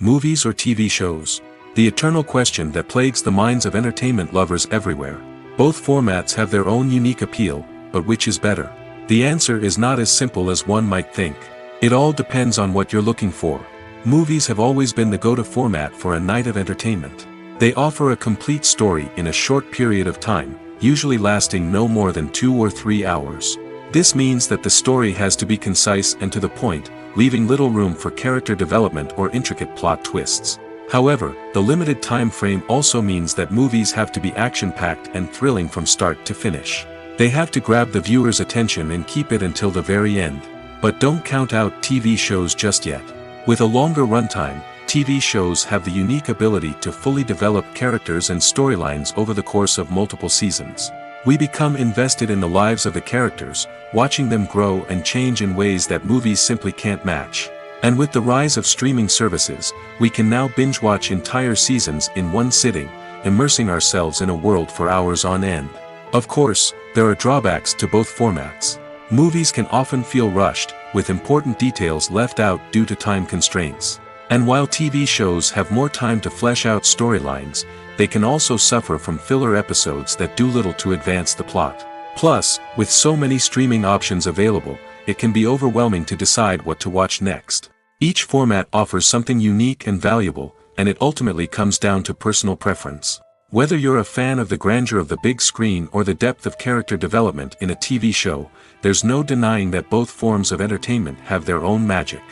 Movies or TV shows? The eternal question that plagues the minds of entertainment lovers everywhere. Both formats have their own unique appeal, but which is better? The answer is not as simple as one might think. It all depends on what you're looking for. Movies have always been the go-to format for a night of entertainment. They offer a complete story in a short period of time, usually lasting no more than 2 or 3 hours. This means that the story has to be concise and to the point, leaving little room for character development or intricate plot twists. However, the limited time frame also means that movies have to be action-packed and thrilling from start to finish. They have to grab the viewer's attention and keep it until the very end. But don't count out TV shows just yet. With a longer runtime, TV shows have the unique ability to fully develop characters and storylines over the course of multiple seasons. We become invested in the lives of the characters, watching them grow and change in ways that movies simply can't match. And with the rise of streaming services, we can now binge-watch entire seasons in one sitting, immersing ourselves in a world for hours on end. Of course, there are drawbacks to both formats. Movies can often feel rushed, with important details left out due to time constraints. And while TV shows have more time to flesh out storylines, they can also suffer from filler episodes that do little to advance the plot. Plus, with so many streaming options available, it can be overwhelming to decide what to watch next. Each format offers something unique and valuable, and it ultimately comes down to personal preference. Whether you're a fan of the grandeur of the big screen or the depth of character development in a TV show, there's no denying that both forms of entertainment have their own magic.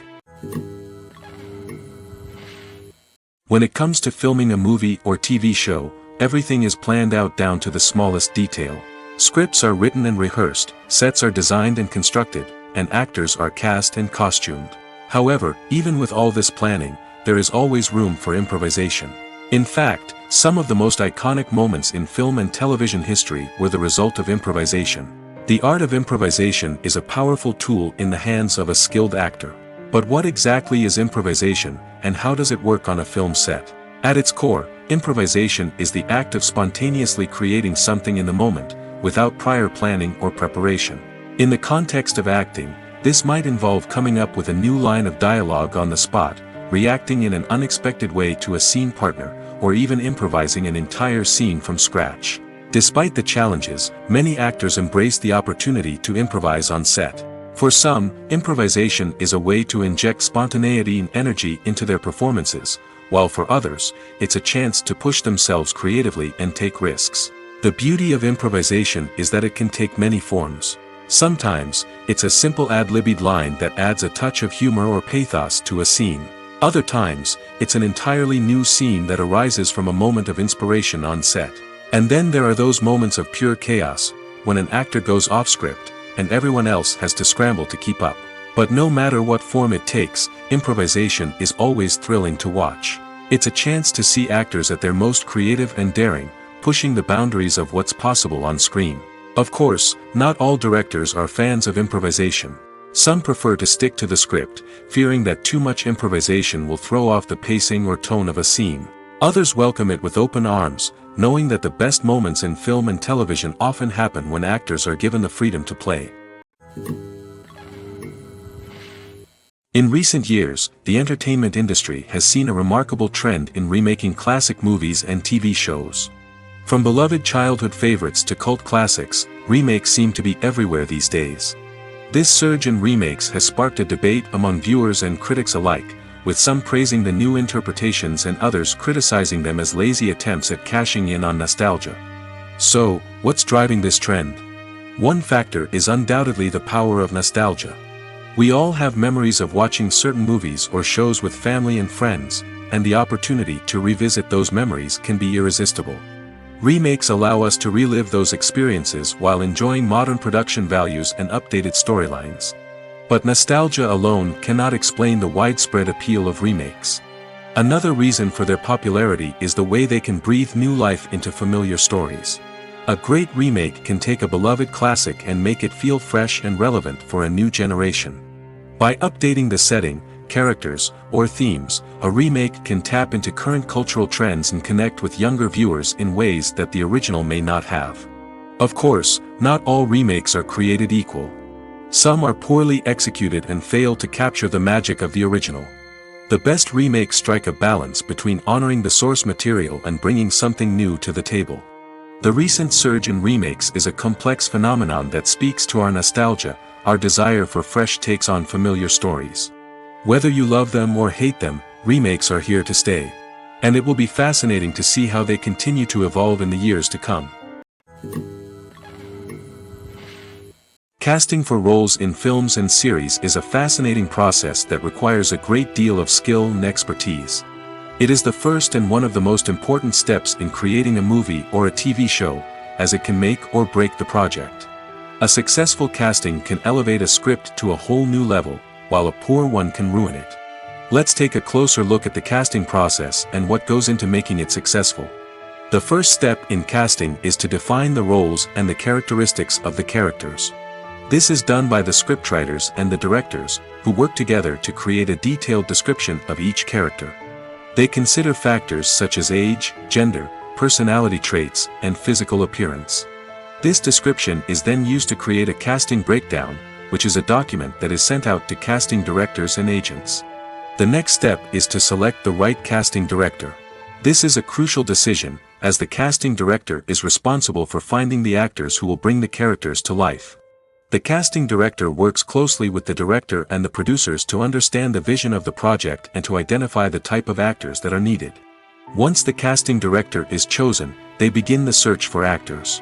When it comes to filming a movie or TV show, everything is planned out down to the smallest detail. Scripts are written and rehearsed, sets are designed and constructed, and actors are cast and costumed. However, even with all this planning, there is always room for improvisation. In fact, some of the most iconic moments in film and television history were the result of improvisation. The art of improvisation is a powerful tool in the hands of a skilled actor. But what exactly is improvisation, and how does it work on a film set? At its core, improvisation is the act of spontaneously creating something in the moment, without prior planning or preparation. In the context of acting, this might involve coming up with a new line of dialogue on the spot, reacting in an unexpected way to a scene partner, or even improvising an entire scene from scratch. Despite the challenges, many actors embrace the opportunity to improvise on set. For some, improvisation is a way to inject spontaneity and energy into their performances, while for others, it's a chance to push themselves creatively and take risks. The beauty of improvisation is that it can take many forms. Sometimes, it's a simple ad-libbed line that adds a touch of humor or pathos to a scene. Other times, it's an entirely new scene that arises from a moment of inspiration on set. And then there are those moments of pure chaos, when an actor goes off script, and everyone else has to scramble to keep up. But no matter what form it takes, improvisation is always thrilling to watch. It's a chance to see actors at their most creative and daring, pushing the boundaries of what's possible on screen. Of course, not all directors are fans of improvisation. Some prefer to stick to the script, fearing that too much improvisation will throw off the pacing or tone of a scene. Others welcome it with open arms, knowing that the best moments in film and television often happen when actors are given the freedom to play. In recent years, the entertainment industry has seen a remarkable trend in remaking classic movies and TV shows. From beloved childhood favorites to cult classics, remakes seem to be everywhere these days. This surge in remakes has sparked a debate among viewers and critics alike, with some praising the new interpretations and others criticizing them as lazy attempts at cashing in on nostalgia. So, what's driving this trend? One factor is undoubtedly the power of nostalgia. We all have memories of watching certain movies or shows with family and friends, and the opportunity to revisit those memories can be irresistible. Remakes allow us to relive those experiences while enjoying modern production values and updated storylines. But nostalgia alone cannot explain the widespread appeal of remakes. Another reason for their popularity is the way they can breathe new life into familiar stories. A great remake can take a beloved classic and make it feel fresh and relevant for a new generation. By updating the setting, characters, or themes, a remake can tap into current cultural trends and connect with younger viewers in ways that the original may not have. Of course, not all remakes are created equal. Some are poorly executed and fail to capture the magic of the original. The best remakes strike a balance between honoring the source material and bringing something new to the table. The recent surge in remakes is a complex phenomenon that speaks to our nostalgia, our desire for fresh takes on familiar stories. Whether you love them or hate them, remakes are here to stay. And it will be fascinating to see how they continue to evolve in the years to come. Casting for roles in films and series is a fascinating process that requires a great deal of skill and expertise. It is the first and one of the most important steps in creating a movie or a TV show, as it can make or break the project. A successful casting can elevate a script to a whole new level, while a poor one can ruin it. Let's take a closer look at the casting process and what goes into making it successful. The first step in casting is to define the roles and the characteristics of the characters. This is done by the scriptwriters and the directors, who work together to create a detailed description of each character. They consider factors such as age, gender, personality traits, and physical appearance. This description is then used to create a casting breakdown, which is a document that is sent out to casting directors and agents. The next step is to select the right casting director. This is a crucial decision, as the casting director is responsible for finding the actors who will bring the characters to life. The casting director works closely with the director and the producers to understand the vision of the project and to identify the type of actors that are needed. Once the casting director is chosen, they begin the search for actors.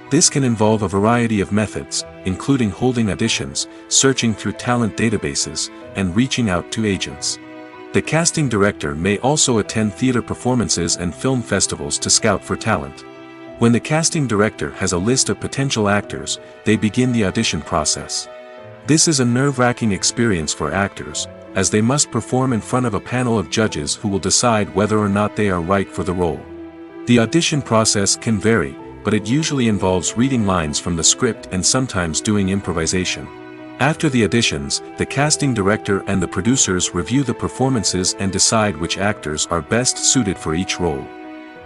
This can involve a variety of methods, including holding auditions, searching through talent databases, and reaching out to agents. The casting director may also attend theater performances and film festivals to scout for talent. When the casting director has a list of potential actors, they begin the audition process. This is a nerve-wracking experience for actors, as they must perform in front of a panel of judges who will decide whether or not they are right for the role. The audition process can vary, but it usually involves reading lines from the script and sometimes doing improvisation. After the auditions, the casting director and the producers review the performances and decide which actors are best suited for each role.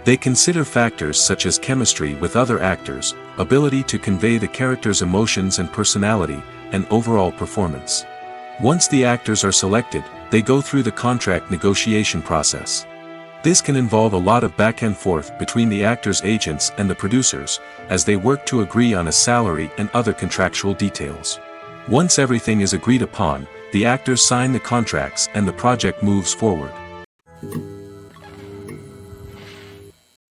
They consider factors such as chemistry with other actors, ability to convey the character's emotions and personality, and overall performance. Once the actors are selected, they go through the contract negotiation process. This can involve a lot of back and forth between the actors' agents and the producers, as they work to agree on a salary and other contractual details. Once everything is agreed upon, the actors sign the contracts and the project moves forward.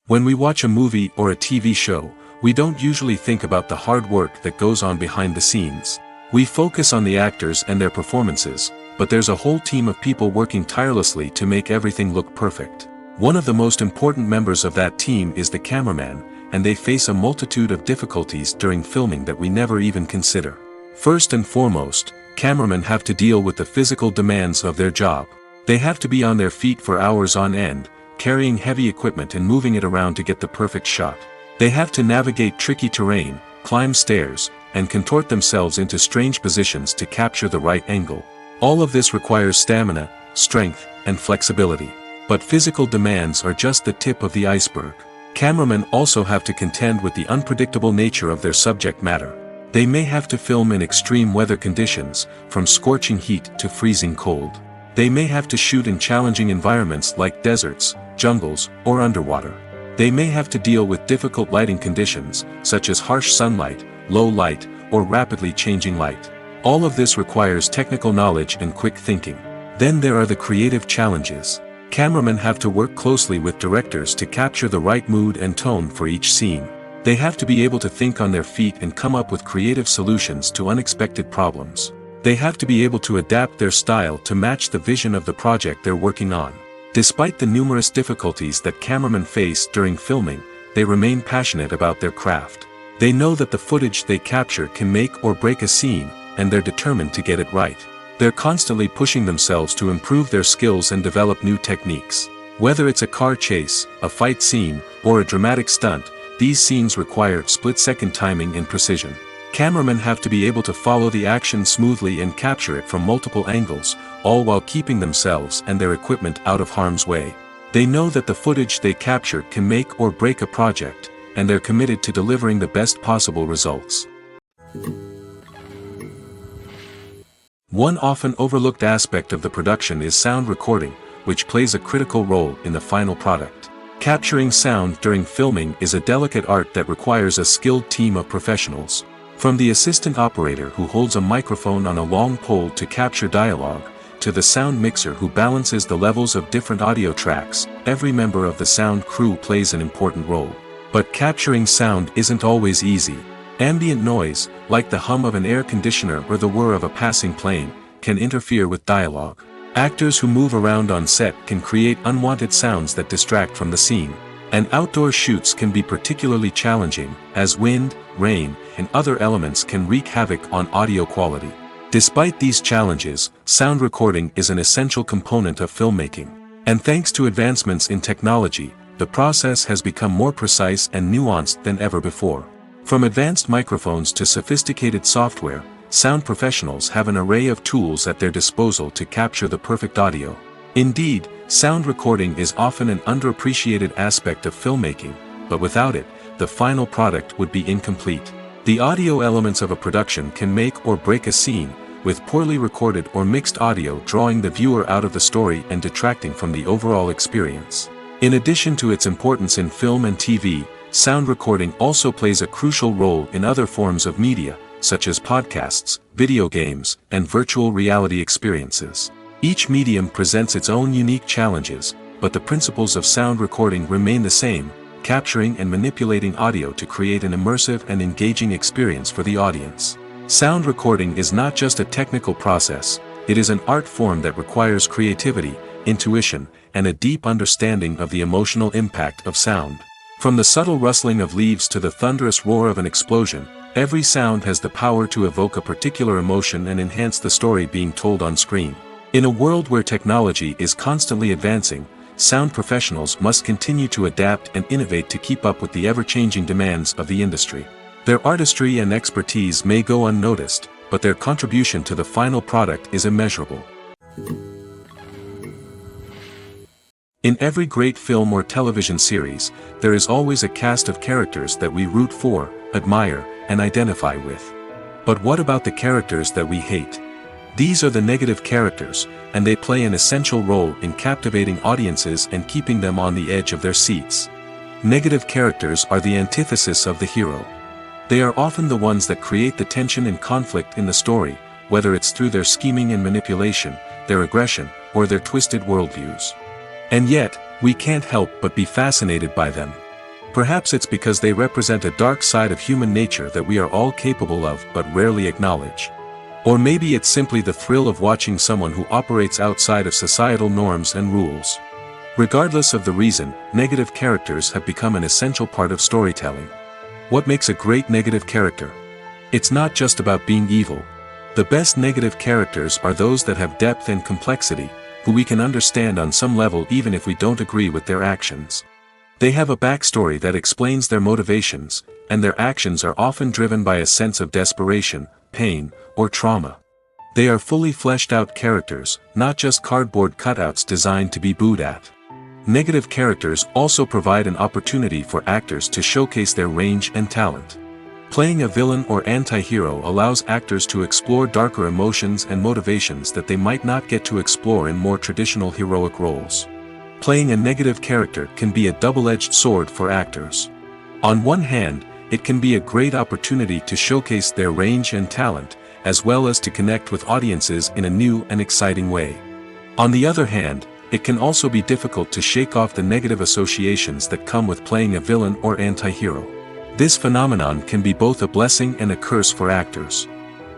When we watch a movie or a TV show, we don't usually think about the hard work that goes on behind the scenes. We focus on the actors and their performances, but there's a whole team of people working tirelessly to make everything look perfect. One of the most important members of that team is the cameraman, and they face a multitude of difficulties during filming that we never even consider. First and foremost, cameramen have to deal with the physical demands of their job. They have to be on their feet for hours on end, carrying heavy equipment and moving it around to get the perfect shot. They have to navigate tricky terrain, climb stairs, and contort themselves into strange positions to capture the right angle. All of this requires stamina, strength, and flexibility. But physical demands are just the tip of the iceberg. Cameramen also have to contend with the unpredictable nature of their subject matter. They may have to film in extreme weather conditions, from scorching heat to freezing cold. They may have to shoot in challenging environments like deserts, jungles, or underwater. They may have to deal with difficult lighting conditions, such as harsh sunlight, low light, or rapidly changing light. All of this requires technical knowledge and quick thinking. Then there are the creative challenges. Cameramen have to work closely with directors to capture the right mood and tone for each scene. They have to be able to think on their feet and come up with creative solutions to unexpected problems. They have to be able to adapt their style to match the vision of the project they're working on. Despite the numerous difficulties that cameramen face during filming, they remain passionate about their craft. They know that the footage they capture can make or break a scene, and they're determined to get it right. They're constantly pushing themselves to improve their skills and develop new techniques. Whether it's a car chase, a fight scene, or a dramatic stunt, these scenes require split-second timing and precision. Cameramen have to be able to follow the action smoothly and capture it from multiple angles, all while keeping themselves and their equipment out of harm's way. They know that the footage they capture can make or break a project, and they're committed to delivering the best possible results. One often overlooked aspect of the production is sound recording, which plays a critical role in the final product. Capturing sound during filming is a delicate art that requires a skilled team of professionals. From the assistant operator who holds a microphone on a long pole to capture dialogue, to the sound mixer who balances the levels of different audio tracks, every member of the sound crew plays an important role. But capturing sound isn't always easy. Ambient noise, like the hum of an air conditioner or the whir of a passing plane, can interfere with dialogue. Actors who move around on set can create unwanted sounds that distract from the scene. And outdoor shoots can be particularly challenging, as wind, rain, and other elements can wreak havoc on audio quality. Despite these challenges, sound recording is an essential component of filmmaking. And thanks to advancements in technology, the process has become more precise and nuanced than ever before. From advanced microphones to sophisticated software, sound professionals have an array of tools at their disposal to capture the perfect audio. Indeed, sound recording is often an underappreciated aspect of filmmaking, but without it, the final product would be incomplete. The audio elements of a production can make or break a scene, with poorly recorded or mixed audio drawing the viewer out of the story and detracting from the overall experience. In addition to its importance in film and TV, sound recording also plays a crucial role in other forms of media, such as podcasts, video games, and virtual reality experiences. Each medium presents its own unique challenges, but the principles of sound recording remain the same, capturing and manipulating audio to create an immersive and engaging experience for the audience. Sound recording is not just a technical process, it is an art form that requires creativity, intuition, and a deep understanding of the emotional impact of sound. From the subtle rustling of leaves to the thunderous roar of an explosion, every sound has the power to evoke a particular emotion and enhance the story being told on screen. In a world where technology is constantly advancing, sound professionals must continue to adapt and innovate to keep up with the ever-changing demands of the industry. Their artistry and expertise may go unnoticed, but their contribution to the final product is immeasurable. In every great film or television series, there is always a cast of characters that we root for, admire, and identify with. But what about the characters that we hate? These are the negative characters, and they play an essential role in captivating audiences and keeping them on the edge of their seats. Negative characters are the antithesis of the hero. They are often the ones that create the tension and conflict in the story, whether it's through their scheming and manipulation, their aggression, or their twisted worldviews. And yet, we can't help but be fascinated by them. Perhaps it's because they represent a dark side of human nature that we are all capable of but rarely acknowledge. Or maybe it's simply the thrill of watching someone who operates outside of societal norms and rules. Regardless of the reason, negative characters have become an essential part of storytelling. What makes a great negative character? It's not just about being evil. The best negative characters are those that have depth and complexity, who we can understand on some level even if we don't agree with their actions. They have a backstory that explains their motivations, and their actions are often driven by a sense of desperation, pain, or trauma. They are fully fleshed out characters, not just cardboard cutouts designed to be booed at. Negative characters also provide an opportunity for actors to showcase their range and talent. Playing a villain or anti-hero allows actors to explore darker emotions and motivations that they might not get to explore in more traditional heroic roles. Playing a negative character can be a double-edged sword for actors. On one hand, it can be a great opportunity to showcase their range and talent, as well as to connect with audiences in a new and exciting way. On the other hand, it can also be difficult to shake off the negative associations that come with playing a villain or anti-hero. This phenomenon can be both a blessing and a curse for actors.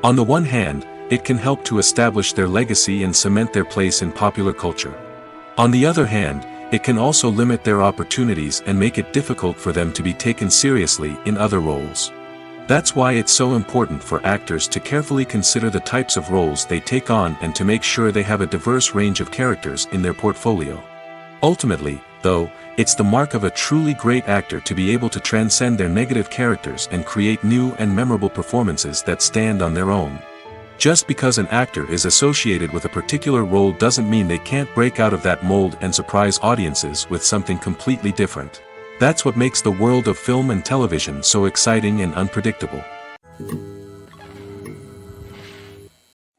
On the one hand, it can help to establish their legacy and cement their place in popular culture. On the other hand, it can also limit their opportunities and make it difficult for them to be taken seriously in other roles. That's why it's so important for actors to carefully consider the types of roles they take on and to make sure they have a diverse range of characters in their portfolio. Ultimately, though, it's the mark of a truly great actor to be able to transcend their negative characters and create new and memorable performances that stand on their own. Just because an actor is associated with a particular role doesn't mean they can't break out of that mold and surprise audiences with something completely different. That's what makes the world of film and television so exciting and unpredictable.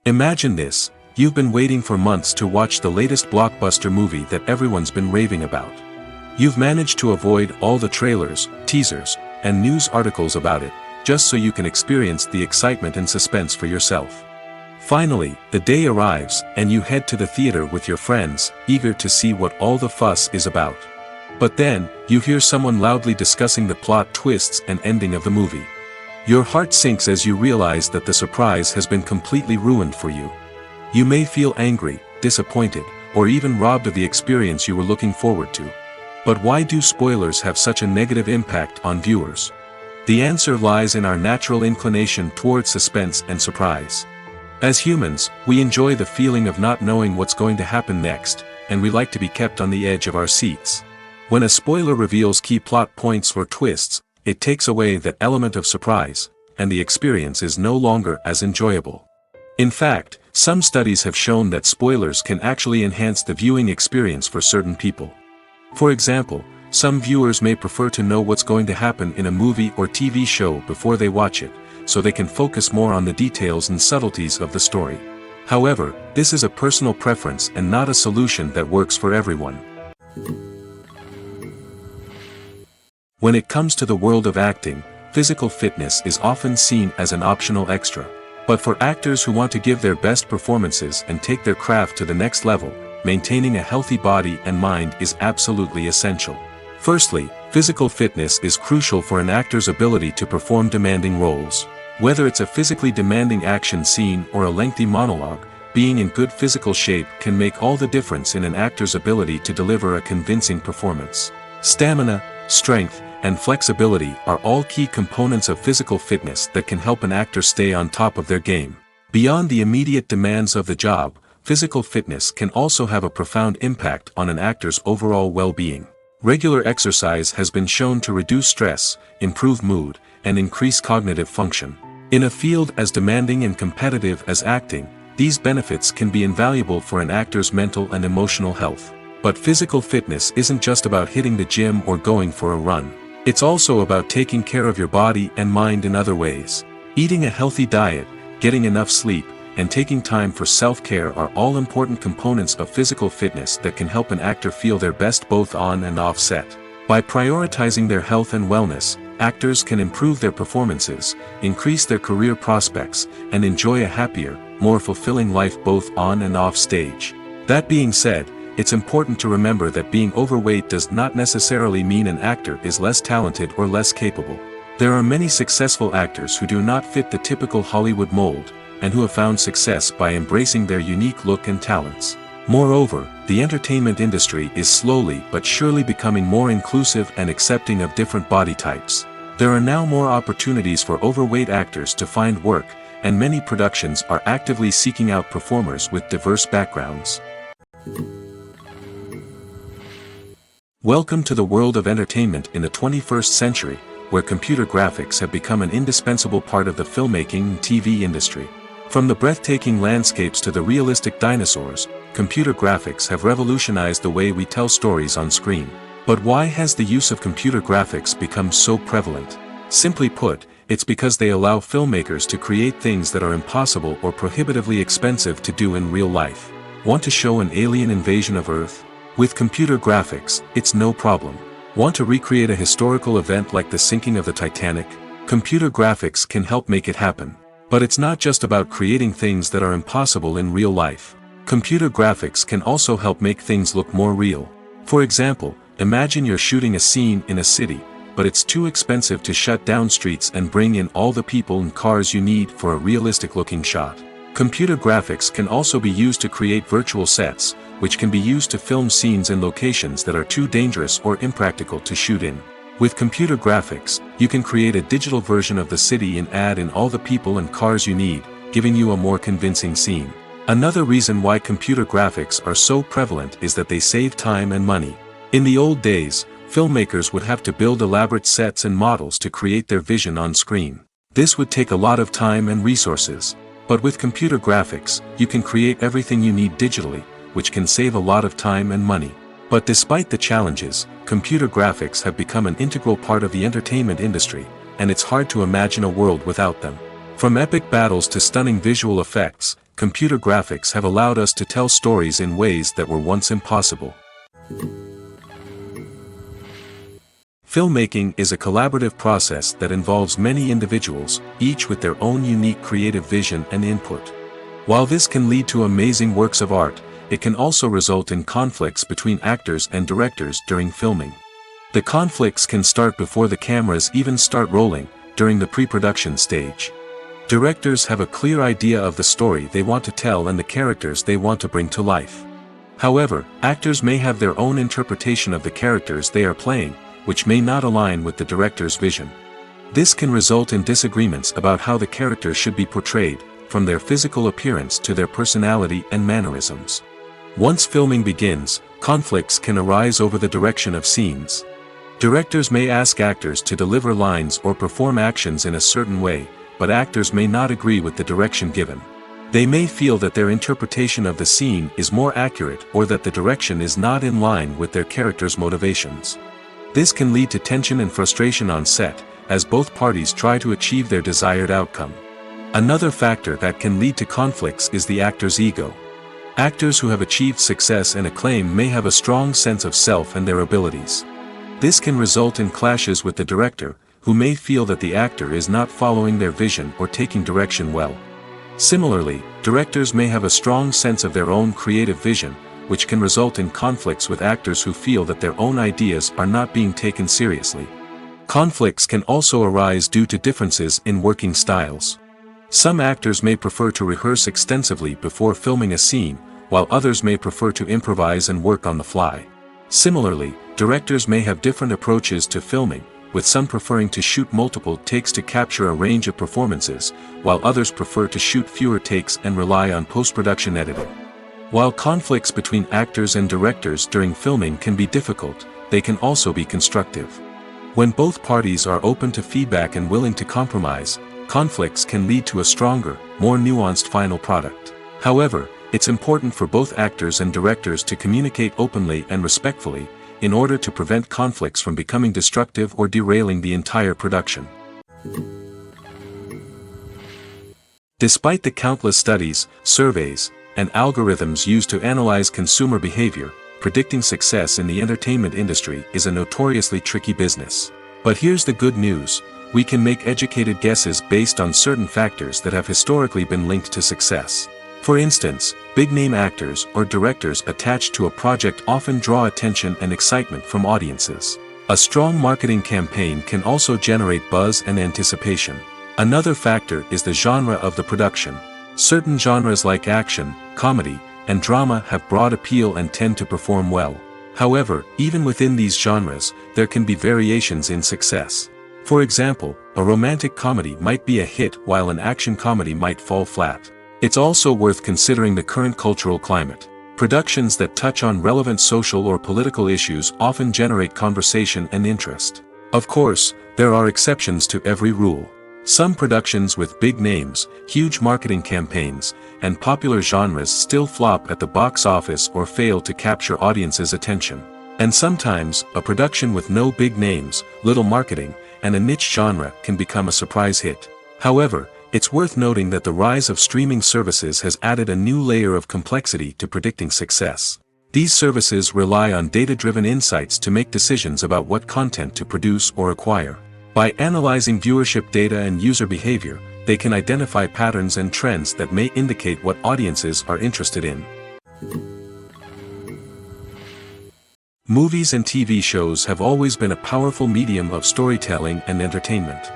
Imagine this: you've been waiting for months to watch the latest blockbuster movie that everyone's been raving about. You've managed to avoid all the trailers, teasers, and news articles about it, just so you can experience the excitement and suspense for yourself. Finally, the day arrives, and you head to the theater with your friends, eager to see what all the fuss is about. But then, you hear someone loudly discussing the plot twists and ending of the movie. Your heart sinks as you realize that the surprise has been completely ruined for you. You may feel angry, disappointed, or even robbed of the experience you were looking forward to. But why do spoilers have such a negative impact on viewers? The answer lies in our natural inclination toward suspense and surprise. As humans, we enjoy the feeling of not knowing what's going to happen next, and we like to be kept on the edge of our seats. When a spoiler reveals key plot points or twists, it takes away that element of surprise, and the experience is no longer as enjoyable. In fact, some studies have shown that spoilers can actually enhance the viewing experience for certain people. For example, some viewers may prefer to know what's going to happen in a movie or TV show before they watch it, so they can focus more on the details and subtleties of the story. However, this is a personal preference and not a solution that works for everyone. When it comes to the world of acting, physical fitness is often seen as an optional extra. But for actors who want to give their best performances and take their craft to the next level, maintaining a healthy body and mind is absolutely essential. Firstly, physical fitness is crucial for an actor's ability to perform demanding roles. Whether it's a physically demanding action scene or a lengthy monologue, being in good physical shape can make all the difference in an actor's ability to deliver a convincing performance. Stamina, strength, and flexibility are all key components of physical fitness that can help an actor stay on top of their game. Beyond the immediate demands of the job, physical fitness can also have a profound impact on an actor's overall well-being. Regular exercise has been shown to reduce stress, improve mood, and increase cognitive function. In a field as demanding and competitive as acting, these benefits can be invaluable for an actor's mental and emotional health. But physical fitness isn't just about hitting the gym or going for a run. It's also about taking care of your body and mind in other ways. Eating a healthy diet, getting enough sleep, and taking time for self-care are all important components of physical fitness that can help an actor feel their best both on and off set. By prioritizing their health and wellness, actors can improve their performances, increase their career prospects, and enjoy a happier, more fulfilling life both on and off stage. That being said, it's important to remember that being overweight does not necessarily mean an actor is less talented or less capable. There are many successful actors who do not fit the typical Hollywood mold, and who have found success by embracing their unique look and talents. Moreover, the entertainment industry is slowly but surely becoming more inclusive and accepting of different body types. There are now more opportunities for overweight actors to find work, and many productions are actively seeking out performers with diverse backgrounds. Welcome to the world of entertainment in the 21st century, where computer graphics have become an indispensable part of the filmmaking and TV industry. From the breathtaking landscapes to the realistic dinosaurs, computer graphics have revolutionized the way we tell stories on screen. But why has the use of computer graphics become so prevalent? Simply put, it's because they allow filmmakers to create things that are impossible or prohibitively expensive to do in real life. Want to show an alien invasion of Earth? With computer graphics, it's no problem. Want to recreate a historical event like the sinking of the Titanic? Computer graphics can help make it happen. But it's not just about creating things that are impossible in real life. Computer graphics can also help make things look more real. For example, imagine you're shooting a scene in a city, but it's too expensive to shut down streets and bring in all the people and cars you need for a realistic-looking shot. Computer graphics can also be used to create virtual sets, which can be used to film scenes in locations that are too dangerous or impractical to shoot in. With computer graphics, you can create a digital version of the city and add in all the people and cars you need, giving you a more convincing scene. Another reason why computer graphics are so prevalent is that they save time and money. In the old days, filmmakers would have to build elaborate sets and models to create their vision on screen. This would take a lot of time and resources. But with computer graphics, you can create everything you need digitally, which can save a lot of time and money. But despite the challenges, computer graphics have become an integral part of the entertainment industry, and it's hard to imagine a world without them. From epic battles to stunning visual effects, computer graphics have allowed us to tell stories in ways that were once impossible. Filmmaking is a collaborative process that involves many individuals, each with their own unique creative vision and input. While this can lead to amazing works of art, it can also result in conflicts between actors and directors during filming. The conflicts can start before the cameras even start rolling, during the pre-production stage. Directors have a clear idea of the story they want to tell and the characters they want to bring to life. However, actors may have their own interpretation of the characters they are playing, which may not align with the director's vision. This can result in disagreements about how the characters should be portrayed, from their physical appearance to their personality and mannerisms. Once filming begins, conflicts can arise over the direction of scenes. Directors may ask actors to deliver lines or perform actions in a certain way, but actors may not agree with the direction given. They may feel that their interpretation of the scene is more accurate or that the direction is not in line with their character's motivations. This can lead to tension and frustration on set, as both parties try to achieve their desired outcome. Another factor that can lead to conflicts is the actor's ego. Actors who have achieved success and acclaim may have a strong sense of self and their abilities. This can result in clashes with the director, who may feel that the actor is not following their vision or taking direction well. Similarly, directors may have a strong sense of their own creative vision, which can result in conflicts with actors who feel that their own ideas are not being taken seriously. Conflicts can also arise due to differences in working styles. Some actors may prefer to rehearse extensively before filming a scene, while others may prefer to improvise and work on the fly. Similarly, directors may have different approaches to filming, with some preferring to shoot multiple takes to capture a range of performances, while others prefer to shoot fewer takes and rely on post-production editing. While conflicts between actors and directors during filming can be difficult, they can also be constructive. When both parties are open to feedback and willing to compromise, conflicts can lead to a stronger, more nuanced final product. However, it's important for both actors and directors to communicate openly and respectfully, in order to prevent conflicts from becoming destructive or derailing the entire production. Despite the countless studies, surveys, and algorithms used to analyze consumer behavior, predicting success in the entertainment industry is a notoriously tricky business. But here's the good news: we can make educated guesses based on certain factors that have historically been linked to success. For instance, big-name actors or directors attached to a project often draw attention and excitement from audiences. A strong marketing campaign can also generate buzz and anticipation. Another factor is the genre of the production. Certain genres like action, comedy, and drama have broad appeal and tend to perform well. However, even within these genres, there can be variations in success. For example, a romantic comedy might be a hit while an action comedy might fall flat. It's also worth considering the current cultural climate. Productions that touch on relevant social or political issues often generate conversation and interest. Of course, there are exceptions to every rule. Some productions with big names, huge marketing campaigns, and popular genres still flop at the box office or fail to capture audiences' attention. And sometimes, a production with no big names, little marketing, and a niche genre can become a surprise hit. However, it's worth noting that the rise of streaming services has added a new layer of complexity to predicting success. These services rely on data-driven insights to make decisions about what content to produce or acquire. By analyzing viewership data and user behavior, they can identify patterns and trends that may indicate what audiences are interested in. Movies and TV shows have always been a powerful medium of storytelling and entertainment.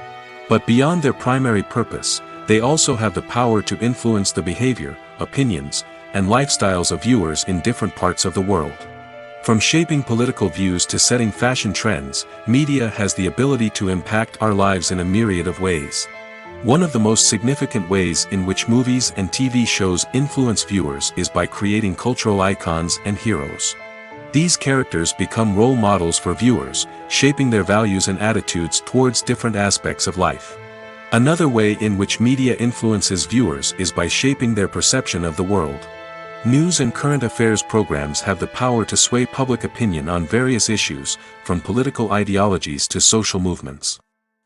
But beyond their primary purpose, they also have the power to influence the behavior, opinions, and lifestyles of viewers in different parts of the world. From shaping political views to setting fashion trends, media has the ability to impact our lives in a myriad of ways. One of the most significant ways in which movies and TV shows influence viewers is by creating cultural icons and heroes. These characters become role models for viewers, shaping their values and attitudes towards different aspects of life. Another way in which media influences viewers is by shaping their perception of the world. News and current affairs programs have the power to sway public opinion on various issues, from political ideologies to social movements.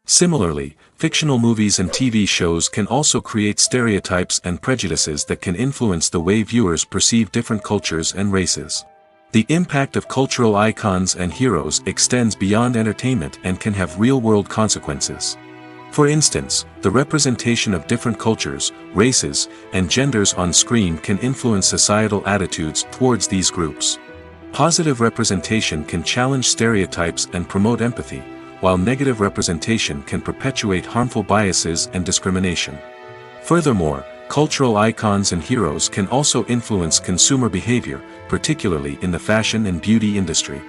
Similarly, fictional movies and TV shows can also create stereotypes and prejudices that can influence the way viewers perceive different cultures and races. The impact of cultural icons and heroes extends beyond entertainment and can have real-world consequences. For instance, the representation of different cultures, races, and genders on screen can influence societal attitudes towards these groups. Positive representation can challenge stereotypes and promote empathy, while negative representation can perpetuate harmful biases and discrimination. Furthermore, cultural icons and heroes can also influence consumer behavior, particularly in the fashion and beauty industry.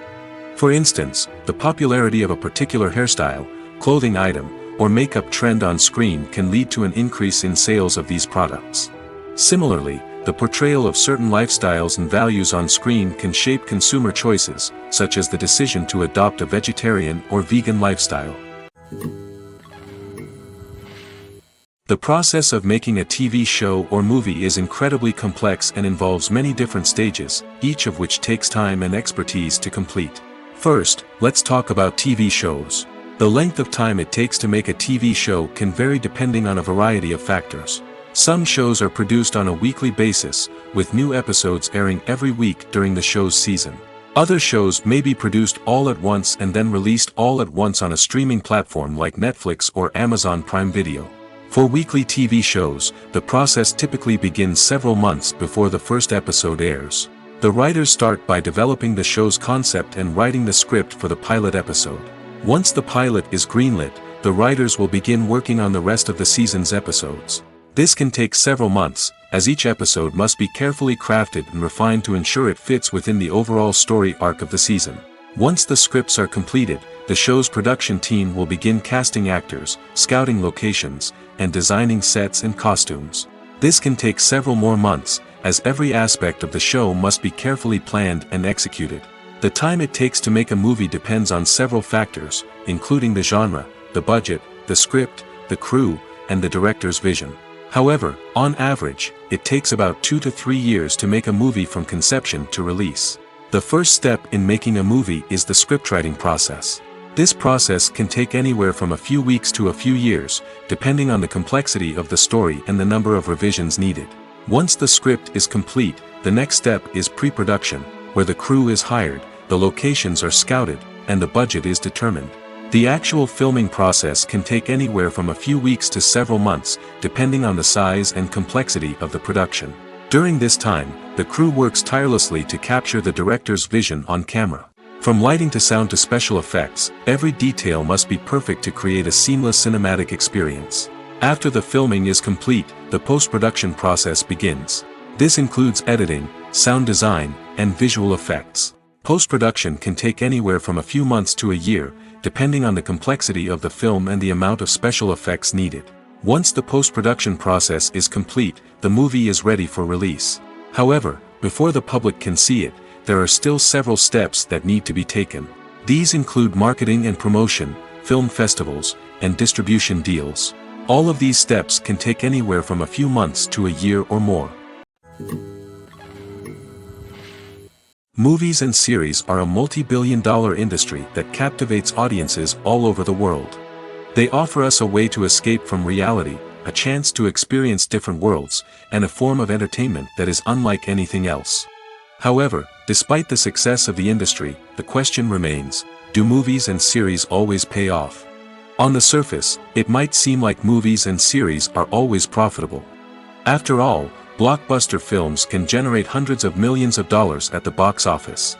For instance, the popularity of a particular hairstyle, clothing item, or makeup trend on screen can lead to an increase in sales of these products. Similarly, the portrayal of certain lifestyles and values on screen can shape consumer choices, such as the decision to adopt a vegetarian or vegan lifestyle. The process of making a TV show or movie is incredibly complex and involves many different stages, each of which takes time and expertise to complete. First, let's talk about TV shows. The length of time it takes to make a TV show can vary depending on a variety of factors. Some shows are produced on a weekly basis, with new episodes airing every week during the show's season. Other shows may be produced all at once and then released all at once on a streaming platform like Netflix or Amazon Prime Video. For weekly TV shows, the process typically begins several months before the first episode airs. The writers start by developing the show's concept and writing the script for the pilot episode. Once the pilot is greenlit, the writers will begin working on the rest of the season's episodes. This can take several months, as each episode must be carefully crafted and refined to ensure it fits within the overall story arc of the season. Once the scripts are completed, the show's production team will begin casting actors, scouting locations, and designing sets and costumes. This can take several more months, as every aspect of the show must be carefully planned and executed. The time it takes to make a movie depends on several factors, including the genre, the budget, the script, the crew, and the director's vision. However, on average, it takes about 2 to 3 years to make a movie from conception to release. The first step in making a movie is the scriptwriting process. This process can take anywhere from a few weeks to a few years, depending on the complexity of the story and the number of revisions needed. Once the script is complete, the next step is pre-production, where the crew is hired, the locations are scouted, and the budget is determined. The actual filming process can take anywhere from a few weeks to several months, depending on the size and complexity of the production. During this time, the crew works tirelessly to capture the director's vision on camera. From lighting to sound to special effects, every detail must be perfect to create a seamless cinematic experience. After the filming is complete, the post-production process begins. This includes editing, sound design, and visual effects. Post-production can take anywhere from a few months to a year, depending on the complexity of the film and the amount of special effects needed. Once the post-production process is complete, the movie is ready for release. However, before the public can see it, there are still several steps that need to be taken. These include marketing and promotion, film festivals, and distribution deals. All of these steps can take anywhere from a few months to a year or more. Movies and series are a multi-billion-dollar industry that captivates audiences all over the world. They offer us a way to escape from reality, a chance to experience different worlds, and a form of entertainment that is unlike anything else. However, despite the success of the industry, the question remains, do movies and series always pay off? On the surface, it might seem like movies and series are always profitable. After all, blockbuster films can generate hundreds of millions of dollars at the box office.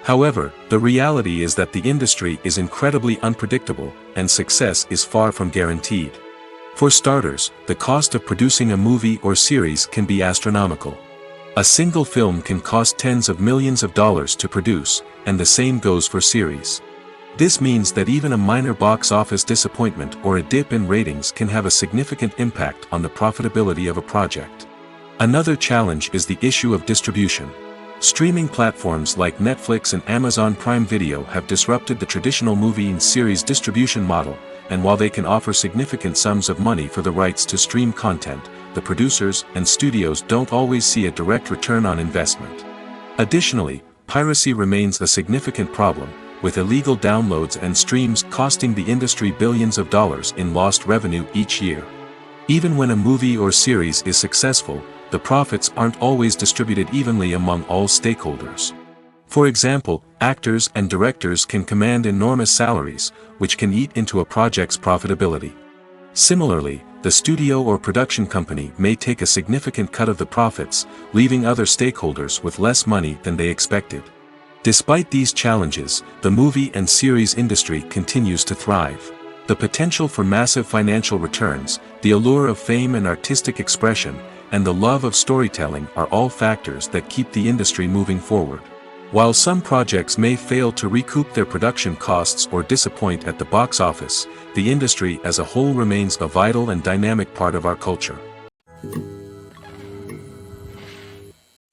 However, the reality is that the industry is incredibly unpredictable, and success is far from guaranteed. For starters, the cost of producing a movie or series can be astronomical. A single film can cost tens of millions of dollars to produce, and the same goes for series. This means that even a minor box office disappointment or a dip in ratings can have a significant impact on the profitability of a project. Another challenge is the issue of distribution. Streaming platforms like Netflix and Amazon Prime Video have disrupted the traditional movie and series distribution model, and while they can offer significant sums of money for the rights to stream content, the producers and studios don't always see a direct return on investment. Additionally, piracy remains a significant problem, with illegal downloads and streams costing the industry billions of dollars in lost revenue each year. Even when a movie or series is successful, the profits aren't always distributed evenly among all stakeholders. For example, actors and directors can command enormous salaries, which can eat into a project's profitability. Similarly, the studio or production company may take a significant cut of the profits, leaving other stakeholders with less money than they expected. Despite these challenges, the movie and series industry continues to thrive. The potential for massive financial returns, the allure of fame and artistic expression, and the love of storytelling are all factors that keep the industry moving forward. While some projects may fail to recoup their production costs or disappoint at the box office, the industry as a whole remains a vital and dynamic part of our culture.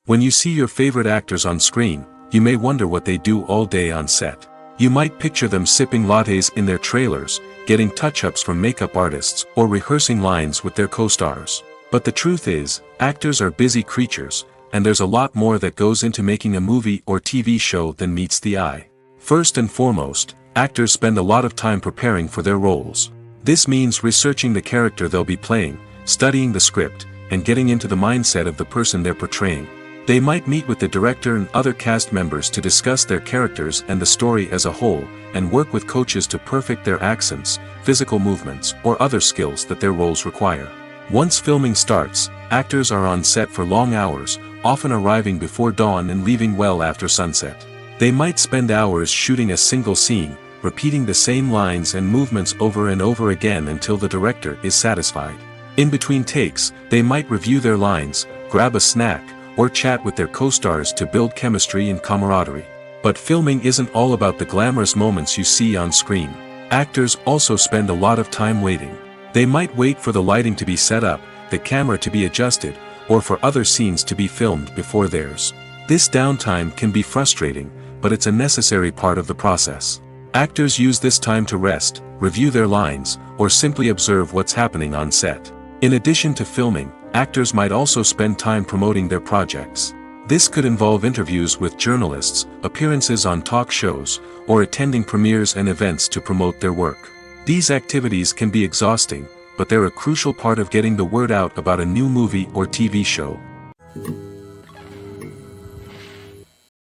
When you see your favorite actors on screen, you may wonder what they do all day on set. You might picture them sipping lattes in their trailers, getting touch-ups from makeup artists, or rehearsing lines with their co-stars. But the truth is, actors are busy creatures, and there's a lot more that goes into making a movie or TV show than meets the eye. First and foremost, actors spend a lot of time preparing for their roles. This means researching the character they'll be playing, studying the script, and getting into the mindset of the person they're portraying. They might meet with the director and other cast members to discuss their characters and the story as a whole, and work with coaches to perfect their accents, physical movements, or other skills that their roles require. Once filming starts, actors are on set for long hours, often arriving before dawn and leaving well after sunset. They might spend hours shooting a single scene, repeating the same lines and movements over and over again until the director is satisfied. In between takes, they might review their lines, grab a snack, or chat with their co-stars to build chemistry and camaraderie. But filming isn't all about the glamorous moments you see on screen. Actors also spend a lot of time waiting. They might wait for the lighting to be set up, the camera to be adjusted, or for other scenes to be filmed before theirs. This downtime can be frustrating, but it's a necessary part of the process. Actors use this time to rest, review their lines, or simply observe what's happening on set. In addition to filming, actors might also spend time promoting their projects. This could involve interviews with journalists, appearances on talk shows, or attending premieres and events to promote their work. These activities can be exhausting, but they're a crucial part of getting the word out about a new movie or TV show.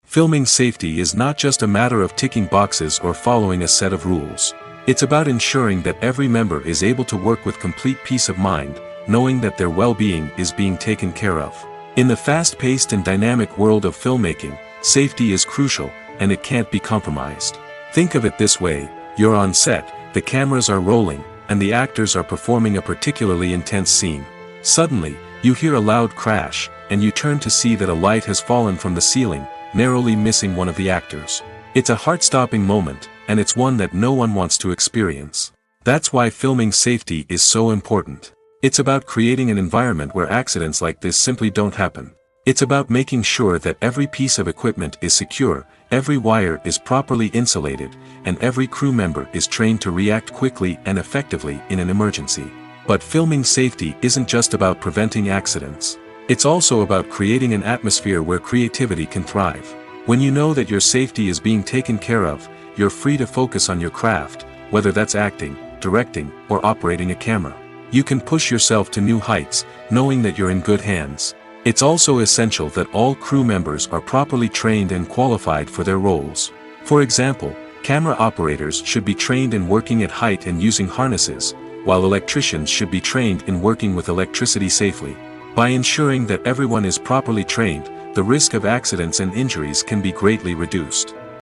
Filming safety is not just a matter of ticking boxes or following a set of rules. It's about ensuring that every member is able to work with complete peace of mind, knowing that their well-being is being taken care of. In the fast-paced and dynamic world of filmmaking, safety is crucial, and it can't be compromised. Think of it this way: you're on set, the cameras are rolling, and the actors are performing a particularly intense scene. Suddenly, you hear a loud crash, and you turn to see that a light has fallen from the ceiling, narrowly missing one of the actors. It's a heart-stopping moment, and it's one that no one wants to experience. That's why filming safety is so important. It's about creating an environment where accidents like this simply don't happen. It's about making sure that every piece of equipment is secure, every wire is properly insulated, and every crew member is trained to react quickly and effectively in an emergency. But filming safety isn't just about preventing accidents. It's also about creating an atmosphere where creativity can thrive. When you know that your safety is being taken care of, you're free to focus on your craft, whether that's acting, directing, or operating a camera. You can push yourself to new heights, knowing that you're in good hands. It's also essential that all crew members are properly trained and qualified for their roles. For example, camera operators should be trained in working at height and using harnesses, while electricians should be trained in working with electricity safely. By ensuring that everyone is properly trained, the risk of accidents and injuries can be greatly reduced.